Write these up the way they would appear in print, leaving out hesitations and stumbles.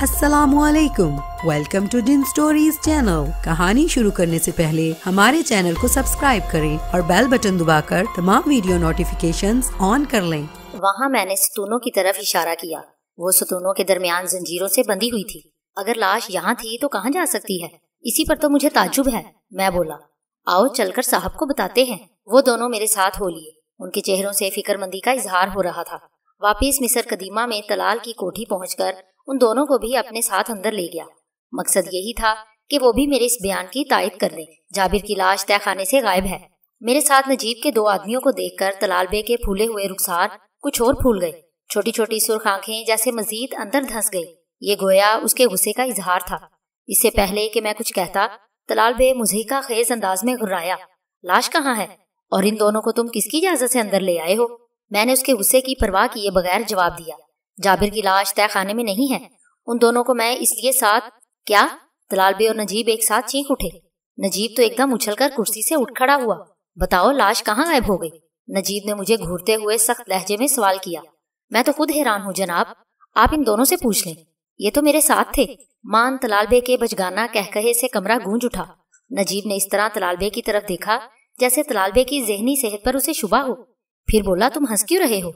अस्सलामुअलैकुम, welcome to jinn stories channel. कहानी शुरू करने से पहले हमारे चैनल को सब्सक्राइब करें और बेल बटन दबाकर तमाम वीडियो नोटिफिकेशंस ऑन कर लें। वहाँ मैंने सतूनों की तरफ इशारा किया। वो सतूनों के दरमियान जंजीरों से बंधी हुई थी। अगर लाश यहाँ थी तो कहाँ जा सकती है? इसी पर तो मुझे ताज्जुब है। मैं बोला, आओ चलकर साहब को बताते हैं। वो दोनों मेरे साथ हो लिए। उनके चेहरों से फिक्रमंदी का इजहार हो रहा था। वापिस मिस्र कदीमा में तलाल की कोठी पहुंचकर उन दोनों को भी अपने साथ अंदर ले गया। मकसद यही था कि वो भी मेरे इस बयान की तायद कर दें। जाबिर की लाश तहखाने से गायब है। मेरे साथ नजीब के दो आदमियों को देखकर तलाल बे के फूले हुए रुखसार कुछ और फूल गए। छोटी छोटी सुर्ख आंखें जैसे मजीद अंदर धंस गई। ये गोया उसके गुस्से का इजहार था। इससे पहले कि मैं कुछ कहता, तलाल बे मुज़हिका खेज अंदाज में घुर्राया, लाश कहाँ है और इन दोनों को तुम किसकी इजाजत से अंदर ले आए हो? मैंने उसके गुस्से की परवाह किए बगैर जवाब दिया, जाबिर की लाश तहखाने में नहीं है। उन दोनों को मैं इसलिए साथ क्या? तलाल बे और नजीब एक साथ चीख उठे। नजीब तो एकदम उछलकर कुर्सी से उठ खड़ा हुआ। बताओ लाश कहाँ गायब हो गई? नजीब ने मुझे घूरते हुए सख्त लहजे में सवाल किया। मैं तो खुद हैरान हूँ जनाब, आप इन दोनों से पूछ लें। ये तो मेरे साथ थे। मान तलाल बे के बचगाना कहकहे से कमरा गूंज उठा। नजीब ने इस तरह तलाल बे की तरफ देखा जैसे तलाल बे की ज़हनी सेहत पर उसे शुबा हो। फिर बोला, तुम हंस क्यों रहे हो?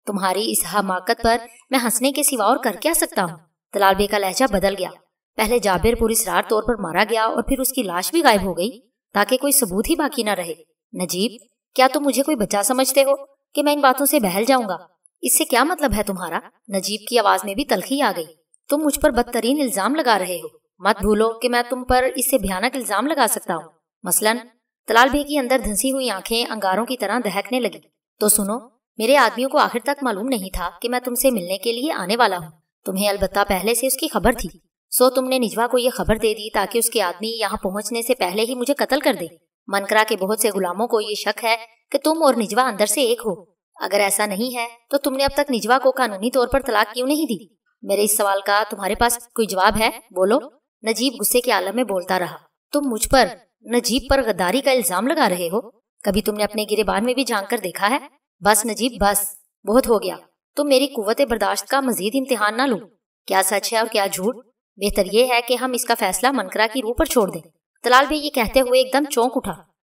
तुम्हारी इस हमाकत पर मैं हंसने के सिवा और कर क्या सकता हूँ? तलाल बे का लहजा बदल गया। पहले जाबिर पुरस्रार तौर पर मारा गया और फिर उसकी लाश भी गायब हो गई ताकि कोई सबूत ही बाकी न रहे। नजीब, क्या तुम मुझे कोई बच्चा समझते हो कि मैं इन बातों से बहल जाऊंगा? इससे क्या मतलब है तुम्हारा? नजीब की आवाज में भी तलखी आ गई। तुम मुझ पर बदतरीन इल्जाम लगा रहे हो। मत भूलो कि मैं तुम पर इससे भयानक इल्जाम लगा सकता हूँ। मसलन तलाल बे की अंदर धंसी हुई आंखें अंगारों की तरह दहकने लगी। तो सुनो, मेरे आदमियों को आखिर तक मालूम नहीं था कि मैं तुमसे मिलने के लिए आने वाला हूँ। तुम्हें अलबत्ता पहले से उसकी खबर थी। सो तुमने निजवा को ये खबर दे दी ताकि उसके आदमी यहाँ पहुँचने से पहले ही मुझे कत्ल कर दे। मनकरा के बहुत से गुलामों को ये शक है कि तुम और निजवा अंदर से एक हो। अगर ऐसा नहीं है तो तुमने अब तक निजवा को कानूनी तौर पर तलाक क्यों नहीं दी? मेरे इस सवाल का तुम्हारे पास कोई जवाब है? बोलो। नजीब गुस्से के आलम में बोलता रहा। तुम मुझ पर, नजीब पर गद्दारी का इल्जाम लगा रहे हो? कभी तुमने अपने गिरेबान में भी झांक कर देखा है? बस नजीब बस, बहुत हो गया। तुम मेरी कुव्वत बर्दाश्त का मजीद इम्तिहान ना लो। क्या सच है और क्या झूठ? बेहतर ये है कि हम इसका फैसला मनकरा की रूह पर छोड़ दें। तलाल बे ये कहते हुए एकदम चौंक उठा।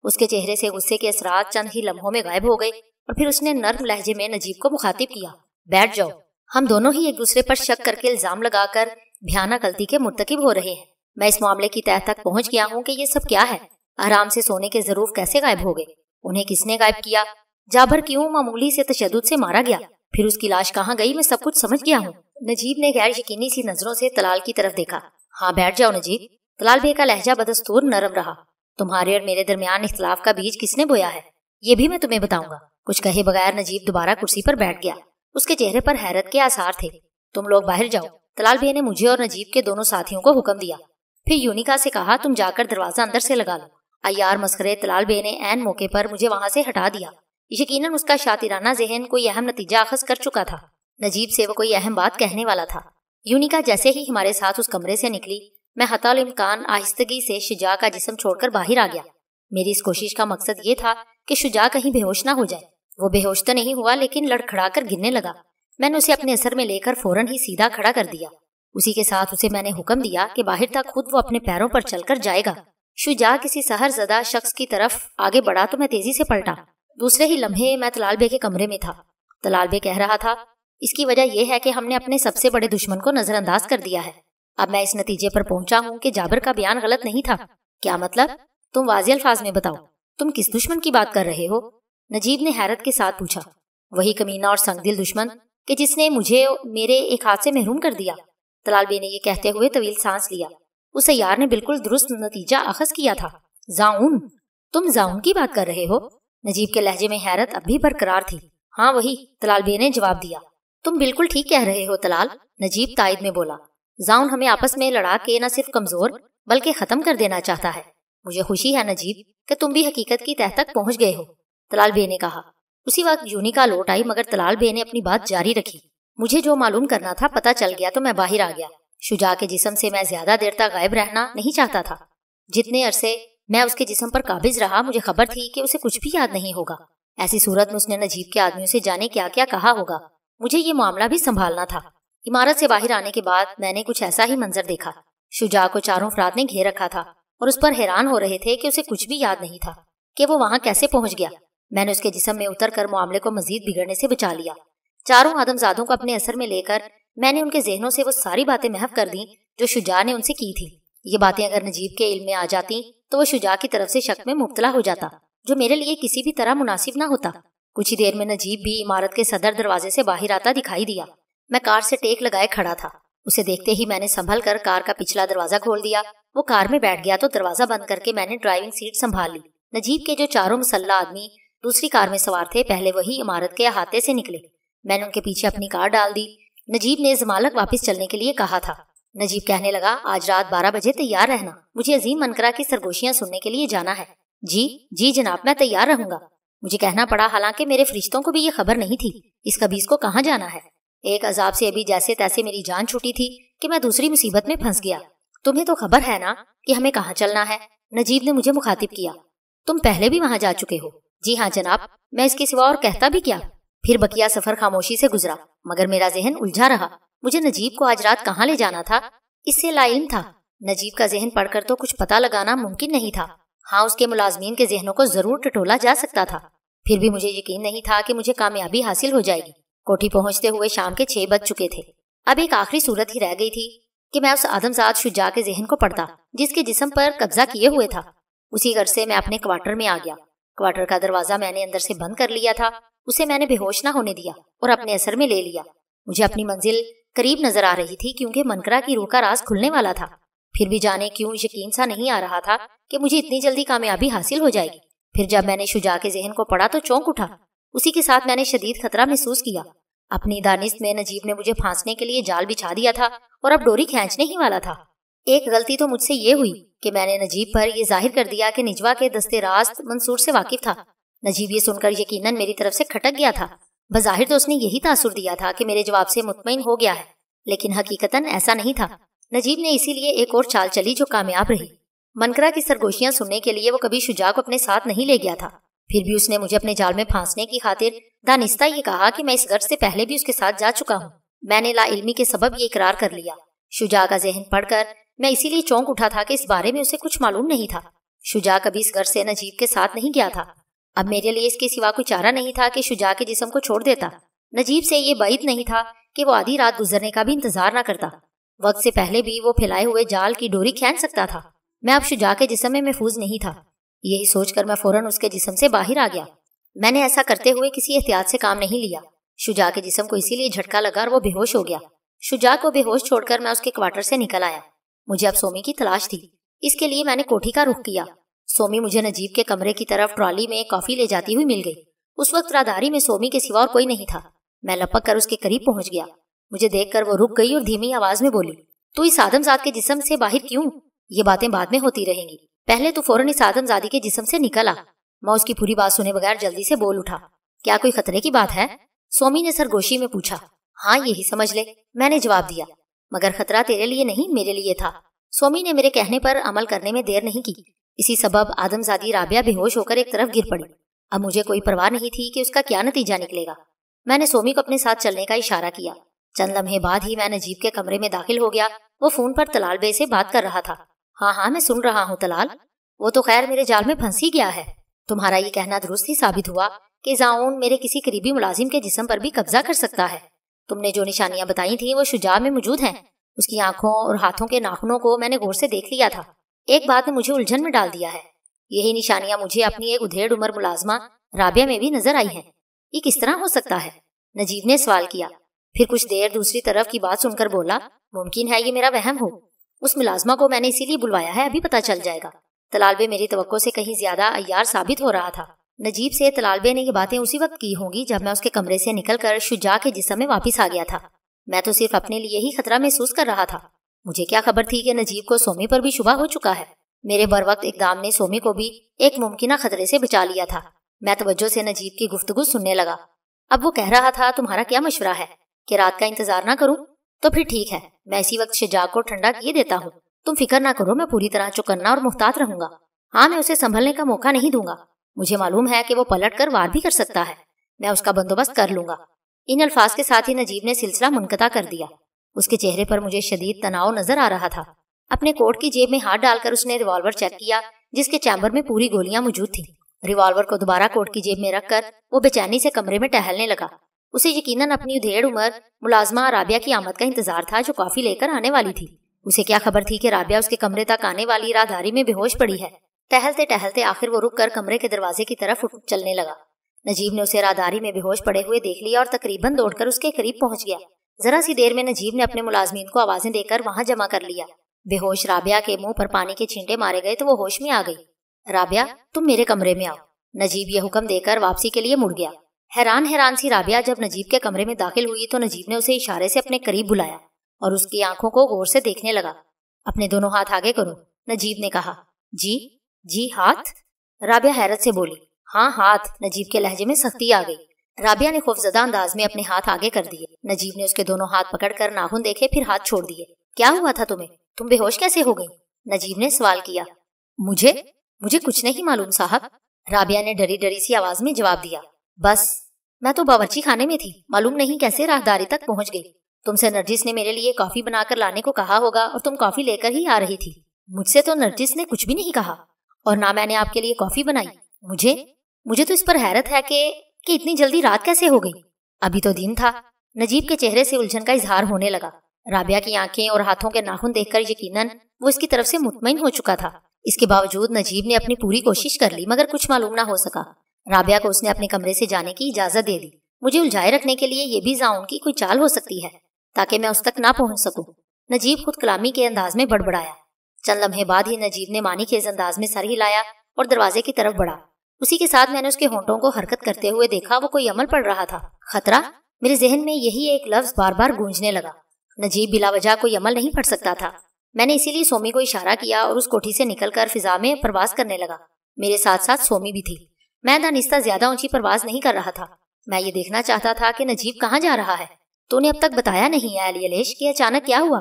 उसके चेहरे से गुस्से के असरात चंद ही लम्हों में गायब हो गए और फिर उसने नर्म लहजे में नजीब को मुखातिब किया। बैठ जाओ। हम दोनों ही एक दूसरे पर शक करके इल्जाम लगाकर भयानक गलती के मुर्तकिब हो रहे हैं। मैं इस मामले की तह तक पहुंच गया हूँ कि ये सब क्या है। आराम से सोने के ज़रूफ कैसे गायब हो गए? उन्हें किसने गायब किया? जाबर क्यों मामूली से तशद्दुद से मारा गया? फिर उसकी लाश कहाँ गई? मैं सब कुछ समझ गया हूँ। नजीब ने गैर यकीनी सी नजरों से तलाल की तरफ देखा। हाँ बैठ जाओ नजीब। तलाल बे का लहजा बदस्तूर नरम रहा। तुम्हारे और मेरे दरमियान इख्तिलाफ का बीज किसने बोया है ये भी मैं तुम्हें बताऊंगा। कुछ कहे बगैर नजीब दोबारा कुर्सी पर बैठ गया। उसके चेहरे पर हैरत के आसार थे। तुम लोग बाहर जाओ। तलाल बे ने मुझे और नजीब के दोनों साथियों को हुक्म दिया। फिर यूनिका से कहा, तुम जाकर दरवाजा अंदर से लगा लो। अय्यार मस्करे तलाल बे ने ऐन मौके पर मुझे वहां से हटा दिया। यकीनन उसका शातिराना जहन कोई अहम नतीजा अखज़ कर चुका था। नजीब से वो कोई अहम बात कहने वाला था। यूनिका जैसे ही हमारे साथ उस कमरे से निकली, मैं हताल इम्कान आहिस्तगी से शुजा का जिस्म छोड़कर बाहर आ गया। मेरी इस कोशिश का मकसद ये था कि शुजा कहीं बेहोश ना हो जाए। वो बेहोश तो नहीं हुआ लेकिन लड़खड़ा कर गिरने लगा। मैंने उसे अपने असर में लेकर फौरन ही सीधा खड़ा कर दिया। उसी के साथ उसे मैंने हुक्म दिया कि बाहर तक खुद वो अपने पैरों पर चलकर जाएगा। शुजा किसी सहरज़दा शख्स की तरफ आगे बढ़ा तो मैं तेजी से पलटा। दूसरे ही लम्हे मैं तलाल बे के कमरे में था। तलाल बे कह रहा था, इसकी वजह यह है कि हमने अपने सबसे बड़े दुश्मन को नजरअंदाज कर दिया है। अब मैं इस नतीजे पर पहुंचा हूँ कि जाबिर का बयान गलत नहीं था। क्या मतलब? तुम वाज़ेह अल्फाज में बताओ, तुम किस दुश्मन की बात कर रहे हो? नजीब ने हैरत के साथ पूछा। वही कमीना और संगदिल दुश्मन कि जिसने मुझे मेरे एक हाथ से महरूम कर दिया। तलाल बे ने ये कहते हुए तवील सांस लिया। उस यार ने बिल्कुल दुरुस्त नतीजा अखज़ किया था। जाऊन? तुम जाऊन की बात कर रहे हो? नजीब के लहजे में हैरत अब भी बरकरार थी। हाँ वही, तलाल बे ने जवाब दिया। तुम बिल्कुल ठीक कह रहे हो तलाल, नजीब तायद में बोला। जाउन हमें आपस में लड़ा के न सिर्फ कमजोर बल्कि खत्म कर देना चाहता है। मुझे खुशी है नजीब कि तुम भी हकीकत की तह तक पहुंच गए हो, तलाल बे ने कहा। उसी वक्त यूनिका लौट आई मगर तलाल बे ने अपनी बात जारी रखी। मुझे जो मालूम करना था पता चल गया तो मैं बाहर आ गया। शुजा के जिस्म से मैं ज्यादा देर तक गायब रहना नहीं चाहता था। जितने अरसे मैं उसके जिस्म पर काबिज रहा मुझे खबर थी कि उसे कुछ भी याद नहीं होगा। ऐसी सूरत में उसने नजीब के आदमियों से जाने क्या क्या कहा होगा। मुझे ये मामला भी संभालना था। عمارت سے باہر آنے کے بعد میں نے کچھ ایسا ہی منظر دیکھا۔ شجاع کو چاروں افراد نے گھیر رکھا تھا اور اس پر حیران ہو رہے تھے کہ اسے کچھ بھی یاد نہیں تھا کہ وہ وہاں کیسے پہنچ گیا۔ میں نے اس کے جسم میں اتر کر معاملے کو مزید بگڑنے سے بچا لیا۔ چاروں آدمزادوں کو اپنے اثر میں لے کر میں نے ان کے ذہنوں سے وہ ساری باتیں محو کر دیں جو شجاع نے ان سے کی تھی۔ یہ باتیں اگر نجیب کے علم میں آ جاتی تو وہ شجاع کی طرف سے شک میں مبتلا ہو جاتا، جو میرے لیے کسی بھی طرح مناسب نہ ہوتا۔ کچھ ہی دیر میں نجیب بھی عمارت کے صدر دروازے سے باہر آتا دکھائی دیا۔ میں کار سے ٹیک لگائے کھڑا تھا۔ اسے دیکھتے ہی میں نے سنبھل کر کار کا پچھلا دروازہ کھول دیا۔ وہ کار میں بیٹھ گیا تو دروازہ بند کر کے میں نے ڈرائیونگ سیٹ سنبھال لی۔ نجیب کے جو چاروں مسلح آدمی دوسری کار میں سوار تھے پہلے وہی عمارت کے احاطے سے نکلے۔ میں نے ان کے پیچھے اپنی کار ڈال دی۔ نجیب نے زمالک واپس چلنے کے لیے کہا تھا۔ نجیب کہنے لگا، آج رات 12 بجے تیار رہنا، مجھے عظیم منقرہ کی سرگوشیاں سننے کے لیے جانا ہے۔ جی جناب، میں تیار رہوں گا۔ مجھے کہنا پڑا، حالانکہ میرے فرشتوں کو بھی یہ خبر نہیں تھی اس خبیث کو کہاں جانا ہے۔ ایک عذاب سے ابھی جیسے تیسے میری جان چھوٹی تھی کہ میں دوسری مصیبت میں پھنس گیا۔ تمہیں تو خبر ہے نا کہ ہمیں کہاں چلنا ہے؟ نجیب نے مجھے مخاطب کیا۔ تم پہلے بھی وہاں جا چکے ہو؟ جی ہاں جناب، میں اس کے سوا اور کہتا بھی کیا؟ پھر بقیہ سفر خاموشی سے گزرا، مگر میرا ذہن الجھا رہا۔ مجھے نجیب کو آج رات کہاں لے جانا تھا اس سے لا علم تھا۔ نجیب کا ذہن پڑھ کر تو کچھ پتہ لگانا ممکن نہیں تھا۔ ہاں، اس کے ملازمین کے ذہنوں کو ضرور ٹٹولا جا سکتا تھا۔ پھر بھی مجھے یقین نہیں تھا کہ مجھے کامیابی حاصل ہو جائے گی۔ کوٹھی پہنچتے ہوئے شام کے 6 بج چکے تھے۔ اب ایک آخری صورت ہی رہ گئی تھی کہ میں اس آدمزاد شجاع کے ذہن کو پڑھتا جس کے جسم پر قبضہ کیے ہوئے تھا۔ اسی غرض سے میں اپنے کوارٹر میں آ گیا۔ کوارٹر کا دروازہ میں نے اندر سے بند کر لیا تھا۔ اسے میں نے بے ہوش نہ ہونے دیا اور اپنے اثر میں لے لیا۔ مجھے اپنی منزل قریب نظر آ رہی تھی کیونکہ منقرہ کی روح کا راز کھلنے والا تھا۔ پھر بھی جانے کیوں یقین سا نہیں آ رہا تھا کہ مجھے اتنی جلدی کامیابی حاصل ہو جائے گی۔ پھر جب میں نے شجاع کے ذہن کو پڑھا تو چونک اٹھا۔ اسی کے ساتھ میں نے شدید خطرہ محسوس کیا۔ اپنی دانست میں نجیب نے مجھے پھانسنے کے لیے جال بچھا دیا تھا اور اب ڈوری کھینچنے ہی والا تھا۔ ایک غلطی تو مجھ سے یہ ہوئی کہ میں نے نجیب پر یہ ظاہر کر دیا کہ نجوا کے دستے راست منصور سے واقف تھا۔ نجیب یہ سن کر یقیناً میری طرف سے کھٹک گیا تھا۔ بظاہر تو اس نے یہی تاثر دیا تھا کہ میرے جواب سے مطمئن ہو گیا ہے، لیکن حقیقتاً ایسا نہیں تھا۔ نجیب نے اسی لیے ایک اور چال چلی جو کامیاب رہی۔ منقرہ کی سرگوشیاں سننے کے لیے وہ کبھی شجاع کو اپنے ساتھ نہیں لے گیا تھا۔ پھر بھی اس نے مجھے اپنے جال میں پھانسنے کی خاطر دانستہ یہ کہا کہ میں اس غرض سے پہلے بھی اس کے ساتھ جا چکا ہوں۔ میں نے لا علمی کے سبب یہ اقرار کر لیا۔ شجاع کا ذہن پڑھ کر میں اسی لیے چونک اٹھا تھا کہ اس بارے میں اسے کچھ معلوم نہیں تھا۔ شجاع کبھی اس غرض سے نجیب کے ساتھ نہیں گیا تھا۔ اب میرے لیے اس کے سوا کوئی چارہ نہیں تھا کہ شجاع کے جسم کو چھوڑ دیتا۔ نجیب سے یہ بعید نہیں تھا کہ وہ آدھی رات گزرنے کا بھی انتظار نہ کرتا۔ وقت سے پہلے بھی وہ پھیلائے ہوئے جال کی ڈوری کھینچ سکتا تھا۔ میں اب شجاع کے جسم میں محفوظ نہیں تھا۔ یہی سوچ کر میں فوراً اس کے جسم سے باہر آ گیا۔ میں نے ایسا کرتے ہوئے کسی احتیاط سے کام نہیں لیا۔ شجاع کے جسم کو اسی لیے جھٹکا لگا اور وہ بے ہوش ہو گیا۔ شجاع کو بے ہوش چھوڑ کر میں اس کے کوارٹر سے نکل آیا۔ مجھے اب سومی کی تلاش تھی۔ اس کے لیے میں نے کوٹھی کا رخ کیا۔ سومی مجھے نجیب کے کمرے کی طرف ٹرالی میں کافی لے جاتی ہوئی مل گئی۔ اس وقت راداری میں سومی کے سوا اور کوئی نہیں تھا۔ میں لپک کر اس کے قریب پہنچ گیا۔ مجھے دیکھ کر وہ رک گئی اور دھیمی آواز میں بولی، تو اس آدمزاد کے جسم سے باہر کیوں؟ یہ باتیں بعد میں ہوتی رہیں گی، پہلے تو فوراً اس آدمزادی کے جسم سے نکل آ۔ میں اس کی پوری بات سنے بغیر جلدی سے بول اٹھا، کیا کوئی خطرے کی بات ہے؟ سومی نے سرگوشی میں پوچھا۔ ہاں یہی سمجھ لے، میں نے جواب دیا، مگر خطرہ تیرے لیے نہیں میرے لیے تھا۔ سومی نے میرے کہنے پر عمل کرنے میں دیر نہیں کی۔ اسی سبب آدمزادی رابعہ بے ہوش ہو کر ایک طرف گر پڑی۔ اب مجھے کوئی پرواہ نہیں تھی کہ اس کا کیا نتیجہ نکلے گا۔ میں نے سومی کو اپنے ساتھ چلنے کا اشارہ کیا۔ چند لمحے بعد ہی میں نجیب کے کمرے میں داخل ہو گیا۔ وہ فون پر طلال بے سے بات کر رہا تھا۔ ہاں میں سن رہا ہوں طلال، وہ تو خیر میرے جال میں پھنس ہی گیا ہے۔ تمہارا یہ کہنا درست ہی ثابت ہوا کہ زاؤن میرے کسی قریبی ملازم کے جسم پر بھی قبضہ کر سکتا ہے۔ تم نے جو نشانیاں بتائی تھیں وہ شجاع میں موجود ہیں۔ اس کی آنکھوں اور ہاتھوں کے ناخنوں کو میں نے غور سے دیکھ لیا تھا۔ ایک بات نے مجھے الجھن میں ڈال دیا ہے۔ یہی نشانیاں مجھے اپنی ایک ادھیڑ عمر ملازمہ رابعہ میں بھی نظر آئی ہیں۔ یہ کس طرح ہو سکتا ہے؟ نجیب نے سوال کیا۔ پھر کچھ دیر دوسری طرف کی بات سن کر بولا، ممکن ہے یہ میرا وہم ہو۔ اس ملازمہ کو میں نے اسی لیے بلوایا ہے، ابھی پتہ چل جائے گا۔ طلال بے میری توقع سے کہیں زیادہ عیار ثابت ہو رہا تھا۔ نجیب سے طلال بے نے یہ باتیں اسی وقت کی ہوں گی جب میں اس کے کمرے سے نکل کر شجاع کے جسم میں واپس آ گیا تھا۔ میں تو صرف اپنے لیے ہی خطرہ محسوس کر رہا تھا۔ مجھے کیا خبر تھی کہ نجیب کو سومی پر بھی شبہ ہو چکا ہے۔ میرے بر وقت اقدام نے سومی کو بھی ایک ممکنہ خطرے سے بچا لیا تھا۔ میں توجہ سے نجیب کی گفتگو سننے لگا۔ اب وہ کہہ رہا تھا، تمہارا کیا مشورہ ہے کہ رات کا انتظار نہ کروں؟ تو پھر ٹھیک ہے، میں اسی وقت شجاع کو ٹھنڈا کیے دیتا ہوں۔ تم فکر نہ کرو، میں پوری طرح چوکنا اور محتاط رہوں گا۔ ہاں، میں اسے سنبھلنے کا موقع نہیں دوں گا۔ مجھے معلوم ہے کہ وہ پلٹ کر وار بھی کر سکتا ہے۔ میں اس کا بندوبست کر لوں گا۔ ان الفاظ کے ساتھ ہی نجیب نے سلسلہ منقطع کر دیا۔ اس کے چہرے پر مجھے شدید تناؤ نظر آ رہا تھا۔ اپنے کوٹ کی جیب میں ہاتھ ڈال کر اس نے ریوالور چیک کیا جس کے چیمبر میں پوری گولیاں موجود تھیں۔ ریوالور کو دوبارہ کوٹ کی جیب میں رکھ کر وہ بے چینی سے کمرے میں ٹہلنے لگا۔ اسے یقیناً اپنی ادھیڑ عمر ملازمہ رابعہ کی آمد کا انتظار تھا جو کافی لے کر آنے والی تھی۔ اسے کیا خبر تھی کہ رابعہ اس کے کمرے تک آنے والی راہداری میں بے ہوش پڑی ہے۔ ٹہلتے ٹہلتے آخر وہ رک کر کمرے کے دروازے کی طرف چلنے لگا۔ نجیب نے اسے راہداری میں بے ہوش پڑے ہوئے دیکھ لیا اور تقریباً دوڑ کر اس کے قریب پہنچ گیا۔ ذرا سی دیر میں نجیب نے اپنے ملازمین کو آوازیں دے کر وہاں جمع کر لیا۔ بے ہوش رابعہ کے منہ پر پانی کے چھینٹے مارے گئے تو وہ ہوش میں آ گئی۔ رابعہ تم میرے کمرے میں آؤ۔ نجیب یہ حکم دے کر واپسی کے لیے مڑ گیا۔ حیران سی رابعہ جب نجیب کے کمرے میں داخل ہوئی تو نجیب نے اسے اشارے سے اپنے قریب بلایا اور اس کی آنکھوں کو غور سے دیکھنے لگا۔ اپنے دونوں ہاتھ آگے کرو، نجیب نے کہا۔ جی ہاتھ؟ رابعہ حیرت سے بولی۔ ہاں ہاتھ، نجیب کے لہجے میں سختی آ گئی۔ رابعہ نے خوفزدہ انداز میں اپنے ہاتھ آگے کر دیے۔ نجیب نے اس کے دونوں ہاتھ پکڑ کر ناخن دیکھے پھر ہاتھ چھوڑ دیے۔ کیا ہوا تھا تمہیں؟ تم بے ہوش کیسے ہو گئی؟ نجیب نے سوال کیا۔ مجھے کچھ نہیں معلوم صاحب، رابعہ نے ڈری ڈری سی آواز میں جواب دیا۔ بس میں تو باورچی خانے میں تھی، معلوم نہیں کیسے راہداری تک پہنچ گئی۔ تم سے نرجس نے میرے لیے کافی بنا کر لانے کو کہا ہوگا اور تم کافی لے کر ہی آ رہی تھی۔ مجھ سے تو نرجس نے کچھ بھی نہیں کہا اور نہ میں نے آپ کے لیے کافی بنائی۔ مجھے تو اس پر حیرت ہے کہ اتنی جلدی رات کیسے ہو گئی؟ ابھی تو دن تھا۔ نجیب کے چہرے سے الجھن کا اظہار ہونے لگا۔ رابعہ کی آنکھیں اور ہاتھوں کے ناخن دیکھ کر یقیناً وہ اس کی طرف سے مطمئن ہو چکا تھا۔ اس کے باوجود نجیب نے اپنی پوری کوشش کر لی مگر کچھ معلوم نہ ہو سکا۔ رابعہ کو اس نے اپنے کمرے سے جانے کی اجازت دے دی۔ مجھے الجھائے رکھنے کے لیے یہ بھی ظاہر کی کوئی چال ہو سکتی ہے تاکہ میں اس تک نہ پہنچ سکوں۔ نجیب خود کلامی کے انداز میں بڑبڑایا۔ چند لمحے بعد ہی نجیب نے مانی خیز انداز میں سر ہلایا اور دروازے کی طرف بڑھا۔ اسی کے ساتھ میں نے اس کے ہونٹوں کو حرکت کرتے ہوئے دیکھا، وہ کوئی عمل پڑ رہا تھا۔ خطرہ؟ میرے ذہن میں یہی ایک لفظ بار بار گونجنے لگا۔ نجیب بلا وجہ کوئی عمل نہیں پڑ سکتا تھا۔ میں نے اسی لیے سومی کو اشارہ کیا اور اس کوٹھی سے نکل کر فضا میں پرواز کرنے لگا۔ میرے ساتھ ساتھ سومی بھی تھی۔ میں دانستہ زیادہ اونچی پرواز نہیں کر رہا تھا۔ میں یہ دیکھنا چاہتا تھا کہ نجیب کہاں جا رہا ہے۔ تو نے اب تک بتایا نہیں ہے علی علیش کہ اچانک کیا ہوا؟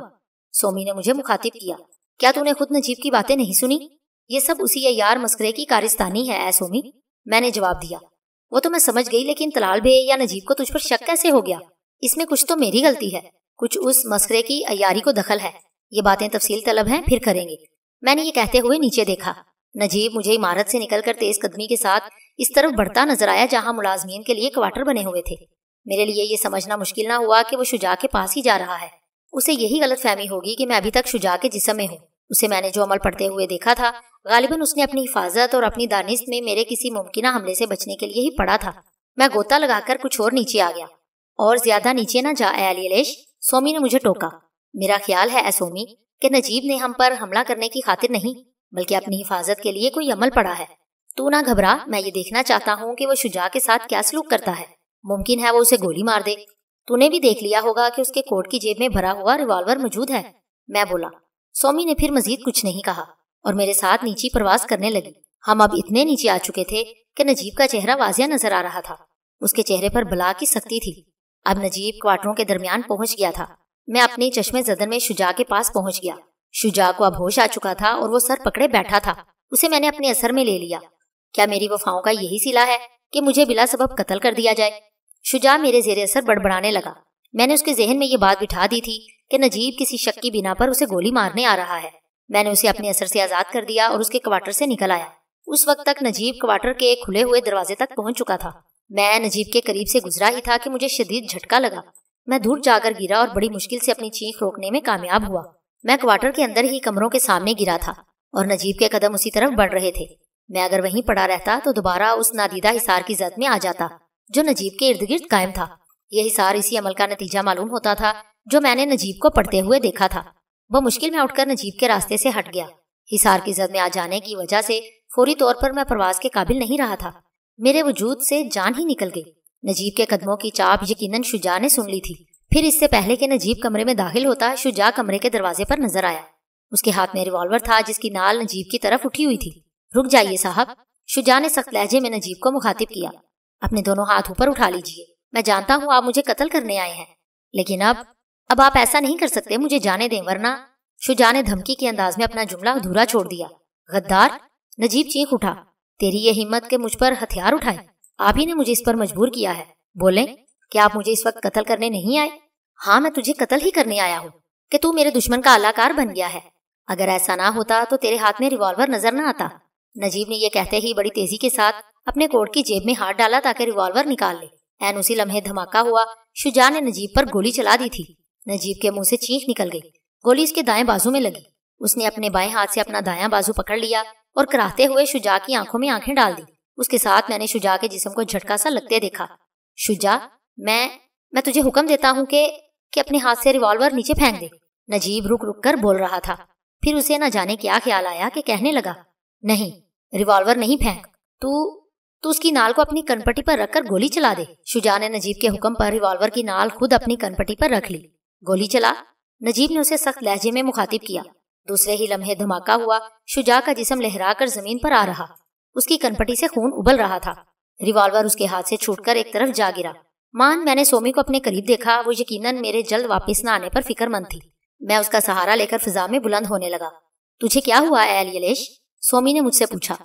سومی نے مجھے مخاطب کیا۔ کیا تو نے خود نجیب کی باتیں نہیں سنی؟ یہ سب اسی عیار مسخرے کی کارستانی ہے اے سومی، میں نے جواب دیا۔ وہ تو میں سمجھ گئی، لیکن طلال بے یا نجیب کو تجھ پر شک کیسے ہو گیا؟ اس میں کچھ تو میری غلطی ہے، کچھ اس مسخرے کی عیاری کو دخل ہے۔ یہ باتیں تفصیل طلب ہیں، پھر کریں گے۔ میں نے یہ کہتے ہوئے نیچے دیکھا۔ نجیب مجھے عمارت سے نکل کر تیز قدمی کے ساتھ اس طرف بڑھتا نظر آیا جہاں ملازمین کے لیے کوارٹر بنے ہوئے تھے۔ میرے لیے یہ سمجھنا مشکل نہ ہوا کہ وہ شجاع کے پاس ہی جا رہا ہے۔ اسے یہی غلط فہمی ہوگی کہ میں ابھی تک شجاع کے جسم میں ہوں۔ اسے میں نے جو عمل پڑتے ہوئے دیکھا تھا، غالباً اس نے اپنی حفاظت اور اپنی دانست میں میرے کسی ممکنہ حملے سے بچنے کے لیے ہی پڑا تھا۔ میں غوطہ لگا کر کچھ اور نیچے آ گیا۔ اور زیادہ نیچے نہ جا اے علی علیش، سومی نے مجھے ٹوکا۔ میرا خیال ہے اے سومی کہ نجیب نے ہم پر حملہ کرنے کی خاطر نہیں بلکہ اپنی حفاظت کے لیے کوئی عمل پڑا ہے۔ تو نہ گھبرا، میں یہ دیکھنا چاہتا ہوں کہ وہ شجاع کے ساتھ کیا سلوک کرتا ہے۔ ممکن ہے وہ اسے گولی مار دے۔ تو نے بھی دیکھ لیا ہوگا کہ اس کے کوٹ کی جیب میں بھرا ہوا ریوالور موجود ہے، میں بولا۔ سومی نے پھر مزید کچھ نہیں کہا اور میرے ساتھ نیچی پرواز کرنے لگی۔ ہم اب اتنے نیچے آ چکے تھے کہ نجیب کا چہرہ واضح نظر آ رہا تھا۔ اس کے چہرے پر بلا کی سختی تھی۔ اب نجیب کوارٹروں کے درمیان پہنچ گیا تھا۔ میں اپنی چشمے زدن میں شجاع کے پاس پہنچ گیا۔ شجاع کو اب ہوش آ چکا تھا اور وہ سر پکڑے بیٹھا تھا۔ اسے میں نے اپنے اثر میں لے لیا۔ کیا میری وفاؤں کا یہی صلہ ہے کہ مجھے بلا سبب قتل کر دیا جائے؟ شجاع میرے زیر اثر بڑبڑانے لگا۔ میں نے اس کے ذہن میں یہ بات بٹھا دی تھی کہ نجیب کسی شک کی بنا پر اسے گولی مارنے آ رہا ہے۔ میں نے اسے اپنے اثر سے آزاد کر دیا اور اس کے کوارٹر سے نکل آیا۔ اس وقت تک نجیب کوارٹر کے کھلے ہوئے دروازے تک پہنچ چکا تھا۔ میں نجیب کے قریب سے گزرا ہی تھا کہ مجھے شدید جھٹکا لگا۔ میں دور جا کر گرا اور بڑی مشکل سے اپنی چیخ روکنے میں کامیاب ہوا۔ میں کوارٹر کے اندر ہی کمروں کے سامنے گرا تھا اور نجیب کے قدم اسی طرف بڑھ رہے تھے۔ میں اگر وہیں پڑا رہتا تو دوبارہ اس نادیدہ حصار کی زد میں آ جاتا جو نجیب کے ارد گرد قائم تھا۔ یہ حصار اسی عمل کا نتیجہ معلوم ہوتا تھا جو میں نے نجیب کو پڑھتے ہوئے دیکھا تھا۔ بمشکل میں اٹھ کر نجیب کے راستے سے ہٹ گیا۔ حصار کی زد میں آ جانے کی وجہ سے فوری طور پر میں پرواز کے قابل نہیں رہا تھا۔ میرے وجود سے جان ہی نکل گئی۔ نجیب کے قدموں کی چاپ یقیناً شجاع نے سن لی تھی۔ پھر اس سے پہلے کہ نجیب کمرے میں داخل ہوتا، شجاع کمرے کے دروازے پر نظر آیا۔ اس کے ہاتھ میں ریوالور تھا جس کی نال نجیب کی طرف اٹھی ہوئی تھی۔ رک جائیے صاحب، شجاع نے سخت لہجے میں نجیب کو مخاطب کیا۔ اپنے دونوں ہاتھ اوپر اٹھا لیجئے۔ میں جانتا ہوں آپ مجھے قتل کرنے آئے ہیں، لیکن اب آپ ایسا نہیں کر سکتے، مجھے جانے دیں ورنہ۔ شجاع نے دھمکی کے انداز میں اپنا جملہ ادھورا چھوڑ دیا۔ غدار! نجیب چیخ اٹھا۔ تیری یہ ہمت کہ مجھ پر ہتھیار اٹھائے، آپ ہی نے مجھے اس پر مجبور کیا ہے۔ بولیں، کیا آپ مجھے اس وقت قتل کرنے نہیں آئے؟ हाँ, मैं तुझे कत्ल ही करने आया हूँ कि तू मेरे दुश्मन का अलाकार बन गया है। अगर ऐसा ना होता तो तेरे हाथ में रिवॉल्वर नजर ना आता। नजीब ने यह कहते ही बड़ी तेजी के साथ अपने कोट की जेब में हाथ डाला ताकि रिवॉल्वर निकाल ले। ऐन उसी लम्हे धमाका हुआ। शुजा ने नजीब पर गोली चला दी थी। नजीब के मुंह से चीख निकल गई। गोली उसके दाएं बाजू में लगी। उसने अपने बाएं हाथ से अपना दायां बाजू पकड़ लिया और कराहते हुए शुजा की आंखों में आंखें डाल दी। उसके साथ मैंने शुजा के जिस्म को झटका सा लगते देखा। शुजा, मैं तुझे हुक्म देता हूँ कि अपने हाथ से रिवॉल्वर नीचे फेंक दे। नजीब रुक रुक कर बोल रहा था। फिर उसे न जाने क्या ख्याल आया कि कहने लगा, नहीं, रिवॉल्वर नहीं फेंक, तू उसकी नाल को अपनी कनपट्टी पर रखकर गोली चला दे। शुजा ने नजीब के हुक्म पर रिवॉल्वर की नाल खुद अपनी कनपट्टी पर रख ली। गोली चला। नजीब ने उसे सख्त लहजे में मुखातिब किया। दूसरे ही लम्हे धमाका हुआ। शुजा का जिस्म लहरा कर जमीन पर आ रहा। उसकी कनपट्टी से खून उबल रहा था। रिवॉल्वर उसके हाथ से छूटकर एक तरफ जा गिरा। मैंने सोमी को अपने करीब देखा। वो यकीनन मेरे जल्द वापस न आने पर फिक्रमंद थी। मैं उसका सहारा लेकर फिजा में बुलंद होने लगा। तुझे क्या हुआ ए अलीलेश? सोमी ने मुझसे पूछा।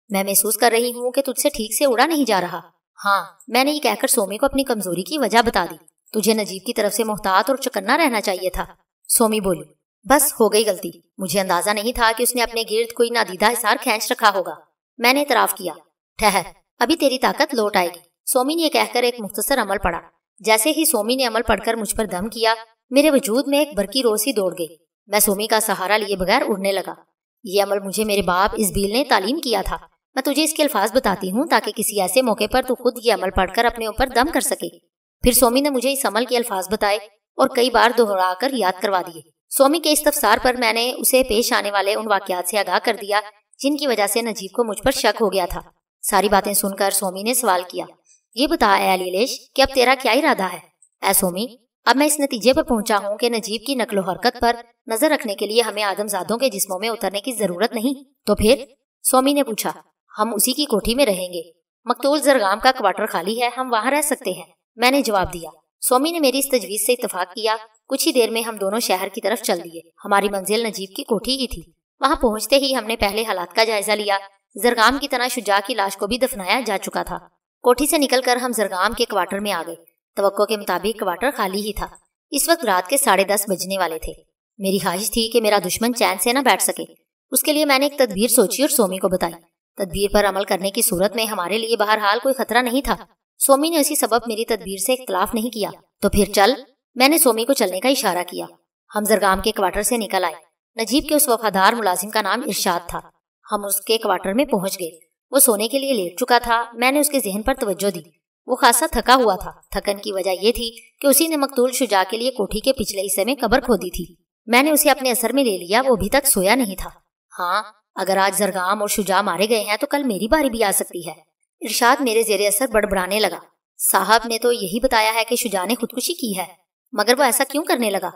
मैं महसूस कर रही हूँ कि तुझसे ठीक से उड़ा नहीं जा रहा। हाँ, मैंने ये कहकर सोमी को अपनी कमजोरी की वजह बता दी। तुझे नजीब की तरफ से मोहतात और चौकन्ना रहना चाहिए था। सोमी बोली, बस हो गई गलती। मुझे अंदाजा नहीं था कि उसने अपने गिर्द कोई नादीदा हिसार खींच रखा होगा। मैंने इतराफ किया। ठहर, अभी तेरी ताकत लौट आएगी। सोमी ने कहकर एक मुख्तसर अमल पढ़ा। जैसे ही सोमी ने अमल पढ़कर मुझ पर दम किया, मेरे वजूद में एक बरकी रोसी दौड़ गई। मैं सोमी का सहारा लिए बगैर उड़ने लगा। ये अमल मुझे मेरे बाप इसबील ने तालीम किया था। मैं तुझे इसके अल्फाज बताती हूँ ताकि किसी ऐसे मौके पर तू खुद ये अमल पढ़कर अपने ऊपर दम कर सके। फिर सोमी ने मुझे इस अमल के अल्फाज बताए और कई बार दोहराकर याद करवा दिए। सोमी के इस तफसार पर मैंने उसे पेश आने वाले उन वाकयात से आगाह कर दिया जिनकी वजह से नजीब को मुझ पर शक हो गया था। सारी बातें सुनकर सोमी ने सवाल किया, ये बता ए अलीलेश कि अब तेरा क्या इरादा है? ऐ सोमी, अब मैं इस नतीजे पर पहुंचा हूँ कि नजीब की नकलो हरकत पर नजर रखने के लिए हमें आदमजादों के जिस्मों में उतरने की जरूरत नहीं। तो फिर? सोमी ने पूछा। हम उसी की कोठी में रहेंगे। मकतूल जरगाम का क्वार्टर खाली है, हम वहाँ रह सकते हैं। मैंने जवाब दिया। सोमी ने मेरी इस तजवीज से इत्तेफाक किया। कुछ ही देर में हम दोनों शहर की तरफ चल दिए। हमारी मंजिल नजीब की कोठी की थी। वहाँ पहुँचते ही हमने पहले हालात का जायजा लिया। जरगाम की तरह शुजा की लाश को भी दफनाया जा चुका था। कोठी से निकलकर हम जरगाम के क्वार्टर में आ गए। तवक्को के मुताबिक क्वार्टर खाली ही था। इस वक्त रात के 10:30 बजने वाले थे। मेरी ख्वाहिश थी कि मेरा दुश्मन चैन से न बैठ सके। उसके लिए मैंने एक तदबीर सोची और सोमी को बताई। तदबीर पर अमल करने की सूरत में हमारे लिए बहरहाल कोई खतरा नहीं था। सोमी ने इसी सबब मेरी तदबीर से इख्तलाफ नहीं किया। तो फिर चल, मैंने सोमी को चलने का इशारा किया। हम जरगाम के क्वार्टर से निकल आए। नजीब के उस वफादार मुलाजिम का नाम इरशाद था। हम उसके क्वार्टर में पहुंच गए। वो सोने के लिए लेट चुका था। मैंने उसके जहन पर तवज्जो दी। वो खासा थका हुआ था। थकन की वजह यह थी कि उसी ने मकतूल शुजा के लिए कोठी के पिछले हिस्से में कब्र खोदी थी। मैंने उसे अपने असर में ले लिया। वो अभी तक सोया नहीं था। हाँ, अगर आज जरगाम और शुजा मारे गए हैं तो कल मेरी बारी भी आ सकती है। इरशाद मेरे जेरे असर बड़बड़ाने लगा। साहब ने तो यही बताया है कि शुजा ने खुदकुशी की है, मगर वो ऐसा क्यों करने लगा?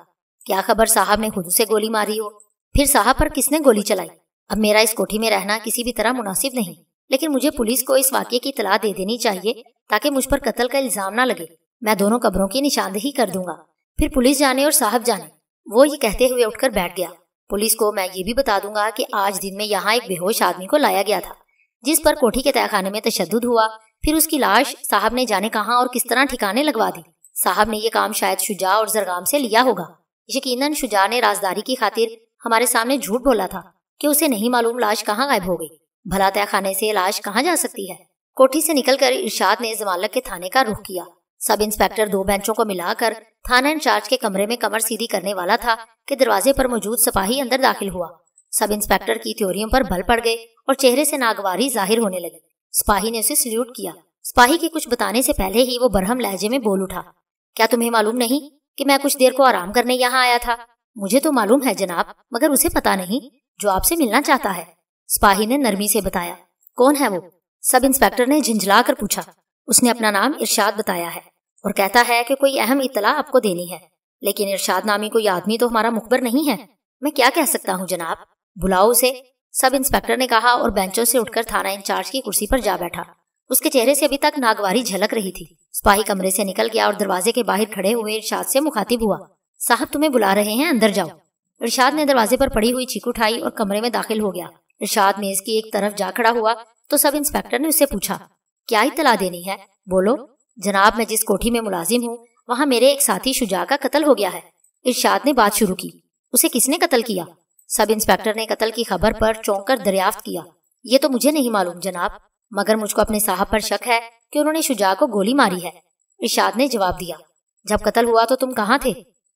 क्या खबर साहब ने खुद से गोली मारी हो? फिर साहब पर किसने गोली चलाई? अब मेरा इस कोठी में रहना किसी भी तरह मुनासिब नहीं, लेकिन मुझे पुलिस को इस वाकये की इतला दे देनी चाहिए ताकि मुझ पर कत्ल का इल्जाम ना लगे। मैं दोनों कब्रों की निशानदेही कर दूंगा, फिर पुलिस जाने और साहब जाने। वो ये कहते हुए उठकर बैठ गया। पुलिस को मैं ये भी बता दूंगा कि आज दिन में यहाँ एक बेहोश आदमी को लाया गया था, जिस पर कोठी के तहखाने में तशद्दुद हुआ। फिर उसकी लाश साहब ने जाने कहाँ और किस तरह ठिकाने लगवा दी। साहब ने ये काम शायद शुजा और जरगाम से लिया होगा। यकीनन शुजा ने राजदारी की खातिर हमारे सामने झूठ बोला था कि उसे नहीं मालूम लाश कहाँ गायब हो गई। भला तहखाने से लाश कहाँ जा सकती है? कोठी से निकलकर इरशाद ने जमालत के थाने का रुख किया। सब इंस्पेक्टर 2 बेंचों को मिलाकर थाना इंचार्ज के कमरे में कमर सीधी करने वाला था कि दरवाजे पर मौजूद सिपाही अंदर दाखिल हुआ। सब इंस्पेक्टर की थ्योरियों पर बल पड़ गए और चेहरे से नागवारी जाहिर होने लगी। सिपाही ने उसे सल्यूट किया। सिपाही के कुछ बताने से पहले ही वो बरहम लहजे में बोल उठा, क्या तुम्हें मालूम नहीं कि मैं कुछ देर को आराम करने यहाँ आया था? मुझे तो मालूम है जनाब, मगर उसे पता नहीं जो आपसे मिलना चाहता है। सिपाही ने नरमी से बताया। कौन है वो? सब इंस्पेक्टर ने झिंझला कर पूछा। उसने अपना नाम इरशाद बताया है और कहता है कि कोई अहम इत्तला आपको देनी है, लेकिन इरशाद नामी कोई आदमी तो हमारा मुखबर नहीं है। मैं क्या कह सकता हूँ जनाब? बुलाओ उसे, सब इंस्पेक्टर ने कहा और बेंचों से उठकर थाना इंचार्ज की कुर्सी पर जा बैठा। उसके चेहरे से अभी तक नागवारी झलक रही थी। सिपाही कमरे से निकल गया और दरवाजे के बाहर खड़े हुए इरशाद से मुखातिब हुआ। साहब तुम्हें बुला रहे हैं, अंदर जाओ। इरशाद ने दरवाजे पर पड़ी हुई चीख उठाई और कमरे में दाखिल हो गया। इरशाद मेज की एक तरफ जा खड़ा हुआ तो सब इंस्पेक्टर ने उससे पूछा, क्या इत्तला देनी है? बोलो। जनाब, मैं जिस कोठी में मुलाजिम हूँ वहाँ मेरे एक साथी शुजा का कत्ल हो गया है। इरशाद ने बात शुरू की। उसे किसने कत्ल किया? सब इंस्पेक्टर ने कत्ल की खबर पर चौंक कर दरियाफ्त किया। ये तो मुझे नहीं मालूम जनाब, मगर मुझको अपने साहब पर शक है कि उन्होंने शुजा को गोली मारी है। इरशाद ने जवाब दिया। जब कत्ल हुआ तो तुम कहाँ थे?